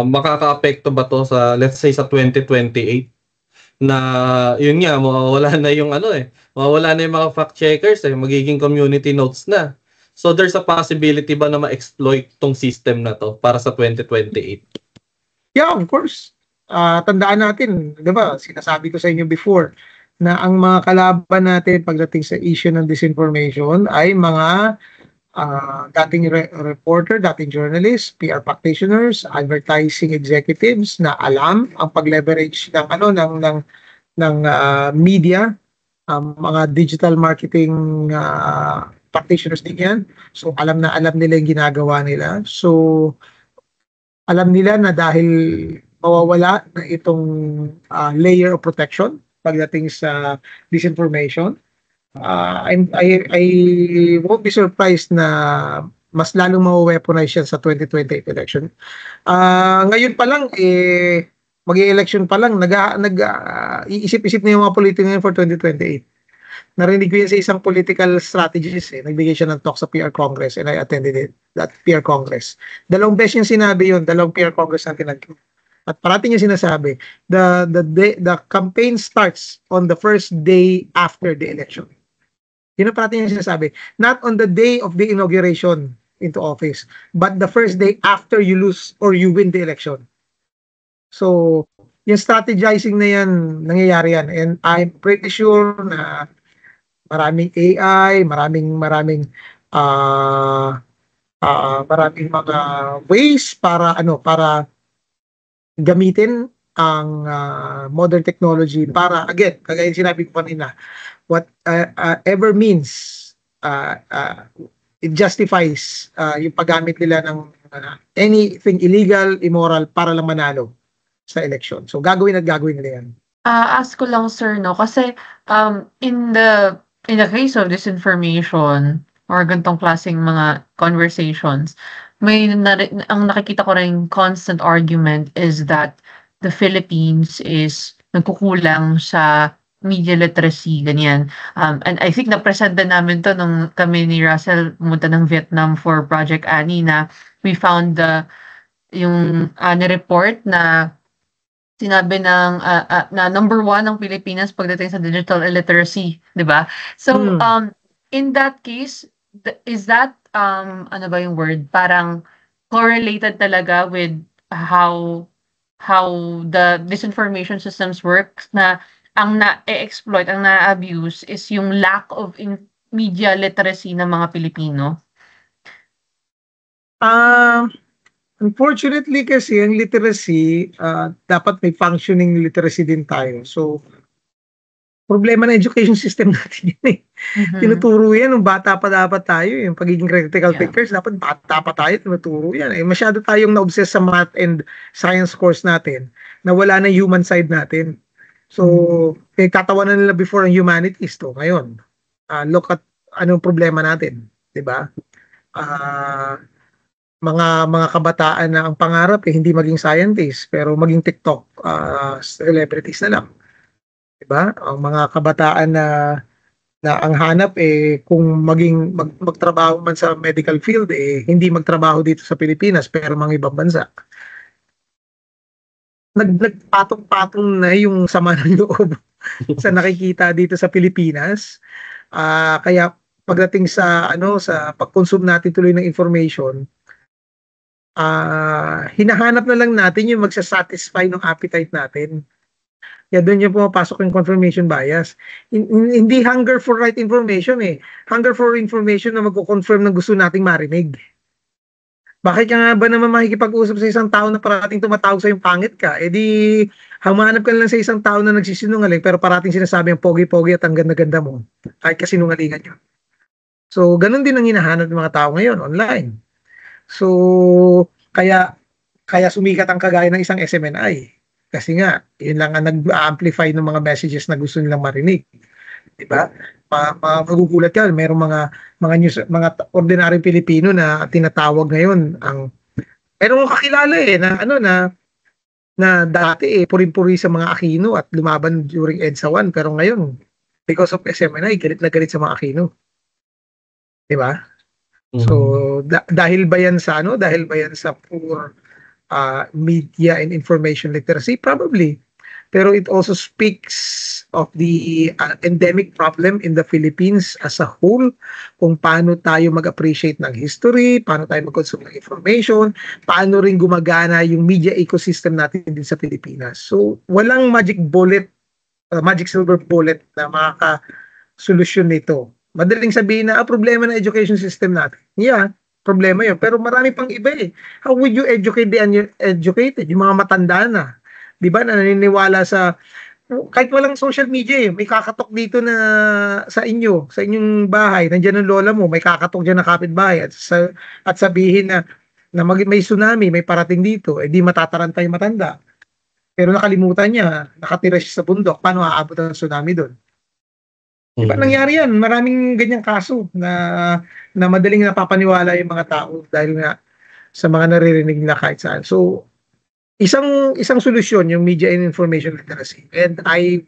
makaka-apekto ba to sa let's say sa 2028 na yun nga mawawala na yung mawawala na yung mga fact checkers magiging community notes na. So there's a possibility ba na ma-exploit tong system na to para sa 2028? Yeah, of course. Tandaan natin, 'di ba? Sinasabi ko sa inyo before na ang mga kalaban natin pagdating sa issue ng disinformation ay mga dating reporter, dating journalist, PR practitioners, advertising executives na alam ang pag-leverage ng media, mga digital marketing practitioners din yan. So alam nila yung ginagawa nila. So alam nila na dahil mawawala na itong layer of protection pagdating sa disinformation, I won't be surprised na mas lalong maweaponize yan sa 2028 election. Ngayon pa lang, mag-i-election pa lang, iisip-isip na yung mga politiko ngayon for 2028. Narinig ko yan sa isang political strategist nagbigay siya ng talk sa PR Congress and I attended that PR Congress. 2 beses yung sinabi yun, 2 PR Congress ang tinagpo. At parating yung sinasabi, the campaign starts on the first day after the election. Yun ang parating yung sinasabi. Not on the day of the inauguration into office, but the first day after you lose or you win the election. So, yung strategizing na yan, nangyayari yan. And I'm pretty sure na maraming AI, maraming mga ways para gamitin ang modern technology para again, kagaya sinabi ko kanina, what ever means it justifies yung paggamit nila ng anything illegal, immoral para lang manalo sa election. So gagawin nila yan. Ask ko lang sir kasi in the case of disinformation or ganitong klaseng mga conversations, ang nakikita ko rin constant argument is that the Philippines is nagkukulang sa media literacy, ganyan. And I think na-present din namin to nung kami ni Russell pumunta ng Vietnam for Project Annie na we found yung report na sinabi na number 1 ang Pilipinas pagdating sa digital illiteracy, 'di ba? So in that case, is that ano ba yung word? Parang correlated talaga with how the disinformation systems work na ang na-exploit, ang na-abuse is yung lack of media literacy ng mga Pilipino? Unfortunately kasi ang literacy, dapat may functioning literacy din tayo. So, problema ng education system natin yun Tinuturo yan, nung bata pa dapat tayo. Yung pagiging critical thinkers, dapat bata pa tayo, tinuturo yan. Masyado tayong na-obsess sa math and science course natin na wala na human side natin. So, katawanan nila before ang humanities to. Ngayon, look at anong problema natin. Diba? mga kabataan na ang pangarap hindi maging scientist pero maging TikTok celebrities na lang. 'Di ba? Ang mga kabataan na ang hanap kung magtrabaho man sa medical field hindi magtrabaho dito sa Pilipinas pero mga ibang bansa. Nagpatong-patong na yung sama ng loob sa nakikita dito sa Pilipinas. Kaya pagdating sa sa pag-consume natin tuloy ng information, hinahanap na lang natin yung magsasatisfy ng appetite natin. Kaya doon yung pumapasok yung confirmation bias. Hindi hunger for right information Hunger for information na magko-confirm ng gusto nating marinig. Bakit ka nga ba naman makikipag-usap sa isang tao na parating tumatawag sa yung pangit ka? Di, humanap ka lang sa isang tao na nagsisinungaling pero parating sinasabi ang pogi-pogi at ang ganda-ganda mo. Kahit kasinungalingan yun. So, ganun din ang hinahanap ng mga tao ngayon, online. So, kaya sumikat ang kagaya ng isang SMNI. Kasi nga, yun lang ang nag-amplify ng mga messages na gusto nilang marinig. Diba? Magugulat ka, mayroong mga news, mga ordinaryong Pilipino na tinatawag ngayon merong kakilala na dati puring-puri sa mga Aquino at lumaban during EDSA 1 pero ngayon because of SMNI galit na galit sa mga Aquino. 'Di ba? So dahil ba yan sa poor media and information literacy? Probably. Pero it also speaks of the endemic problem in the Philippines as a whole, kung paano tayo mag-appreciate ng history, paano tayo mag-consume ng information, paano rin gumagana yung media ecosystem natin din sa Pilipinas. So, walang magic silver bullet na makaka-solusyon nito. Madaling sabihin na, problema ng education system natin. Yeah, problema yun. Pero marami pang iba How would you educate the uneducated? Yung mga matanda na. Di ba, na naniniwala sa, kahit walang social media may kakatok dito na sa inyong bahay, nandiyan ang lola mo, may kakatok dyan na kapitbahay at sabihin na may tsunami, may parating dito, di matataranta yung matanda. Pero nakalimutan niya, nakatira siya sa bundok, paano aabot ang tsunami doon? Di ba nangyari yan? Maraming ganyang kaso na madaling napapaniwala yung mga tao dahil nga sa mga naririnig nila kahit saan. So, isang solusyon yung media and information literacy, and I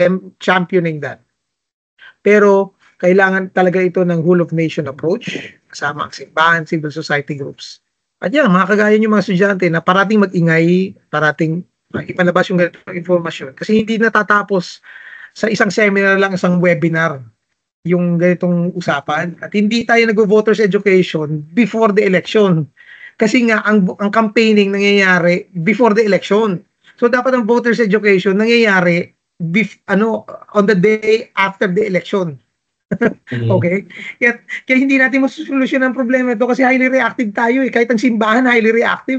am championing that. Pero kailangan talaga ito ng whole of nation approach kasama ang simbahan, civil society groups. At yan, mga kagaya yung mga estudyante na parating mag-ingay, parating ipalabas yung ganitong informasyon kasi hindi natatapos sa isang seminar lang, isang webinar yung ganitong usapan. At hindi tayo nag-voters education before the election. Kasi nga, ang campaigning nangyayari before the election. So, dapat ang voters education nangyayari on the day after the election. Okay? Kaya hindi natin masusolusyon ang problema ito kasi highly reactive tayo Kahit ang simbahan, highly reactive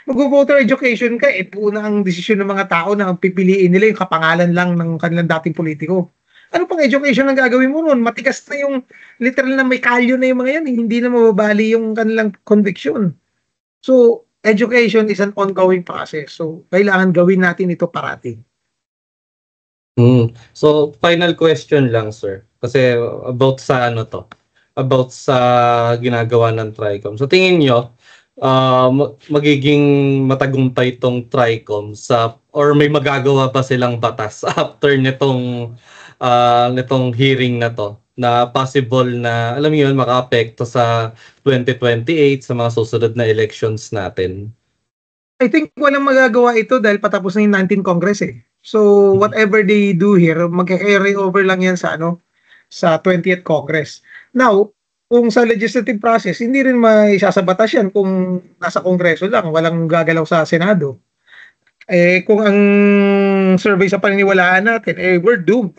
Mag-voter education ka, una ang desisyon ng mga tao na ang pipiliin nila yung kapangalan lang ng kanilang dating politiko. Ano pang education ang gagawin mo noon? Matikas na yung, literal na may kalyo na yung mga yan. Hindi na mababali yung kanilang conviction. So, education is an ongoing process. So, kailangan gawin natin ito parati. So, final question lang, sir. Kasi about sa ginagawa ng TRICOM. So, tingin nyo, magiging matagumpay itong TRICOM or may magagawa pa silang batas after nitong hearing na to? Na possible na, alam mo yun, maka-apekto sa 2028 sa mga susunod na elections natin? I think walang magagawa ito dahil patapos na yung 19th Congress So, whatever they do here, mag-carry over lang yan sa 20th Congress. Now, kung sa legislative process, hindi rin may sasabatas yan kung nasa Kongreso lang, walang gagalaw sa Senado. Kung ang survey sa paniniwalaan natin, we're doomed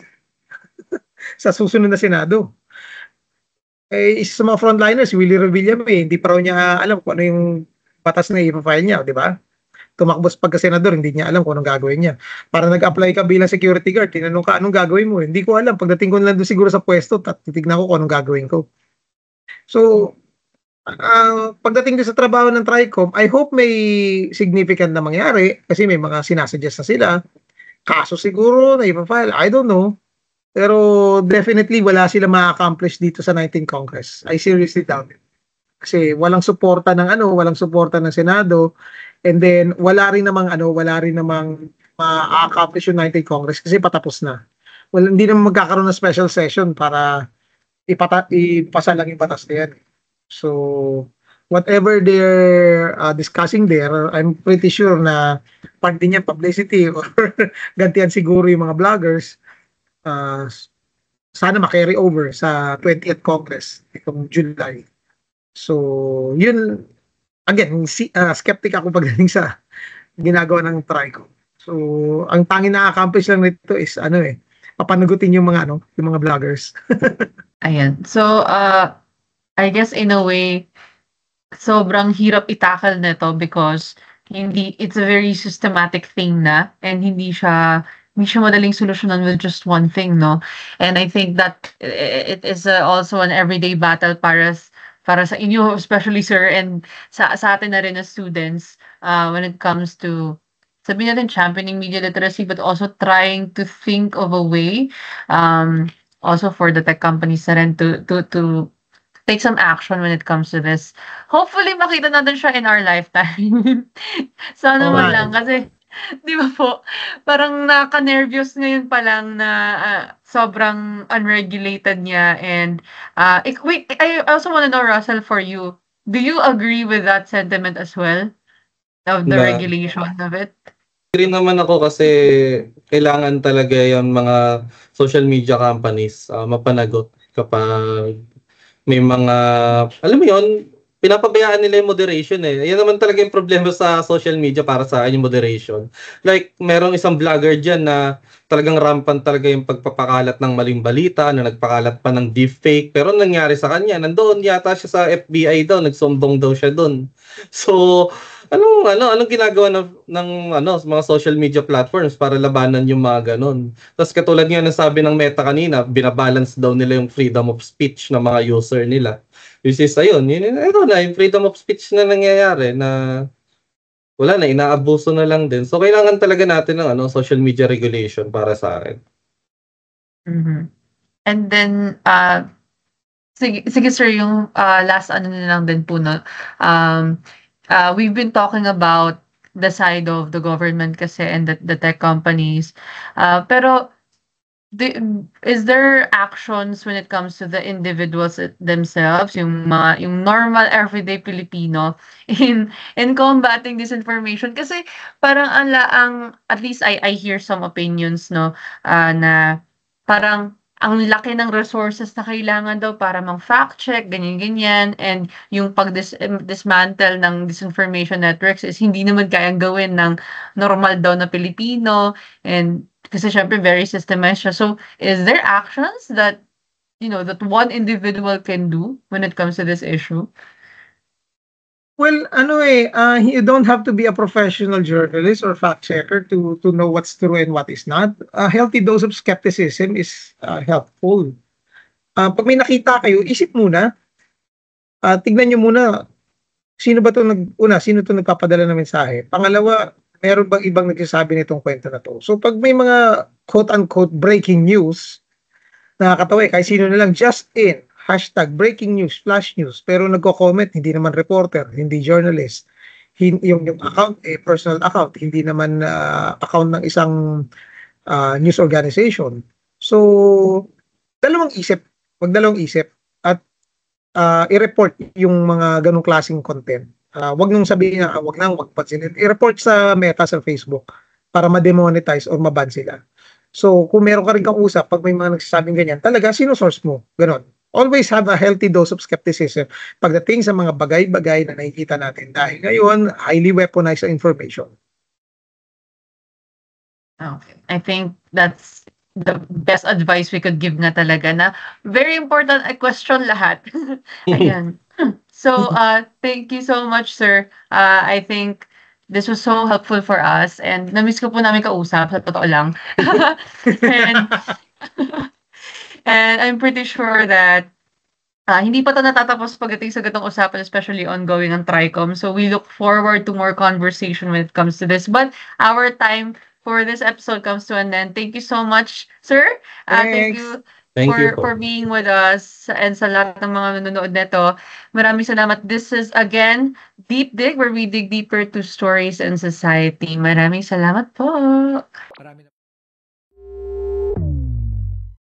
sa susunod na Senado. Isa sa mga frontliners, Willie Revilla hindi pa raw niya alam kung ano yung batas na i-file niya, di ba? Tumakbo pagka-senador, hindi niya alam kung anong gagawin niya. Para nag-apply ka bilang security guard, tinanong ka, anong gagawin mo? Hindi ko alam. Pagdating ko lang doon siguro sa pwesto, titignan ko kung anong gagawin ko. So, pagdating ko sa trabaho ng TRICOM, I hope may significant na mangyari kasi may mga sinasuggest na sila. Kaso siguro na i-file, I don't know. Pero definitely wala sila ma-accomplish dito sa 19th Congress. I seriously doubt it. Kasi walang suporta ng Senado, and then wala rin namang ma-accomplish yung 19th Congress kasi patapos na. Well, hindi naman magkakaroon ng special session para ipasa lang yung batas na yan. So, whatever they're discussing there, I'm pretty sure na part din yan publicity or gantihan siguro yung mga vloggers. Sana ma-carry over sa 20th Congress itong July. So, yun, again, skeptic ako pagdating sa ginagawa ng TRICOM. So, ang tanging na-accomplish lang nito is papanagutin yung mga vloggers. Ayan. So, I guess in a way, sobrang hirap itakal nito because it's a very systematic thing na and hindi siya madaling solusyonan with just one thing, no? And I think that it is also an everyday battle para sa inyo, especially sir, and sa atin na rin as students when it comes to sabihin natin championing media literacy but also trying to think of a way also for the tech companies na rin to take some action when it comes to this. Hopefully makita natin siya in our lifetime. Sana man lang kasi di ba po, parang nakaka-nervyos ngayon pa lang na sobrang unregulated niya and wait, I also want to know, Russell, for you, do you agree with that sentiment as well? Of the regulation of it? Agree naman ako kasi kailangan talaga yung mga social media companies mapanagot kapag may mga, alam mo yun, pinapabayaan nila yung moderation eh. Yan naman talaga yung problema sa social media para sa akin yung moderation. Like, merong isang vlogger dyan na talagang rampant talaga yung pagpapakalat ng maling balita, na nagpakalat pa ng deepfake. Pero nangyari sa kanya, nandoon yata siya sa FBI daw, nagsumbong daw siya doon. So, anong ginagawa ng mga social media platforms para labanan yung mga ganon? Tapos katulad nga ng sabi ng Meta kanina, binabalance daw nila yung freedom of speech ng mga user nila. Which is ayun, yung freedom of speech na nangyayari na wala na, inaabuso na lang din. So kailangan talaga natin ng social media regulation para sa akin. Mm-hmm. And then sige sir, yung last na lang din po no. We've been talking about the side of the government kasi and the tech companies. Pero is there actions when it comes to the individuals themselves, yung normal everyday Filipino in combating disinformation? Kasi parang ang at least I hear some opinions no na parang ang laki ng resources na kailangan daw para fact check, ganyan-ganyan, and yung dismantle ng disinformation networks is hindi naman kayang gawin ng normal daw na Pilipino, and kasi syempre very systemized siya. So, is there actions that, that one individual can do when it comes to this issue? Well, you don't have to be a professional journalist or fact checker to know what's true and what is not. A healthy dose of skepticism is helpful. Pag may nakita kayo, isip muna. Tignan nyo muna, sino to nagpapadala ng mensahe? Pangalawa, meron bang ibang nagsasabi nitong kwento na to? So pag may mga quote-unquote breaking news, nakakatawa kahit sino na lang, just in, #breaking news, flash news, pero nagko-comment, hindi naman reporter, hindi journalist, yung account, personal account, hindi naman account ng isang news organization. So, dalawang isip at i-report yung mga ganong klaseng content. Wag nung sabihin na, wag pansinin. I-report sa Meta sa Facebook para ma-demonetize or maban sila. So, kung meron ka rin kang usap, pag may mga nagsasabing ganyan, talaga, sino source mo? Ganon. Always have a healthy dose of skepticism pagdating sa mga bagay-bagay na nakikita natin. Dahil ngayon, highly weaponized information. Okay. I think that's the best advice we could give na talaga na very important question lahat. Ayan. So, thank you so much, sir. I think this was so helpful for us and na-miss ko po namin kausap, sa totoo lang. And I'm pretty sure that hindi pa ito natatapos pagdating sa gatong usapan, especially ongoing ang TRICOM. So we look forward to more conversation when it comes to this. But our time for this episode comes to an end. Thank you so much, sir. Thank you Thank you for po. being with us and sa lahat ng mga nanonood nito. Maraming salamat. This is again Deep Dig, where we dig deeper to stories and society. Maraming salamat po. Marami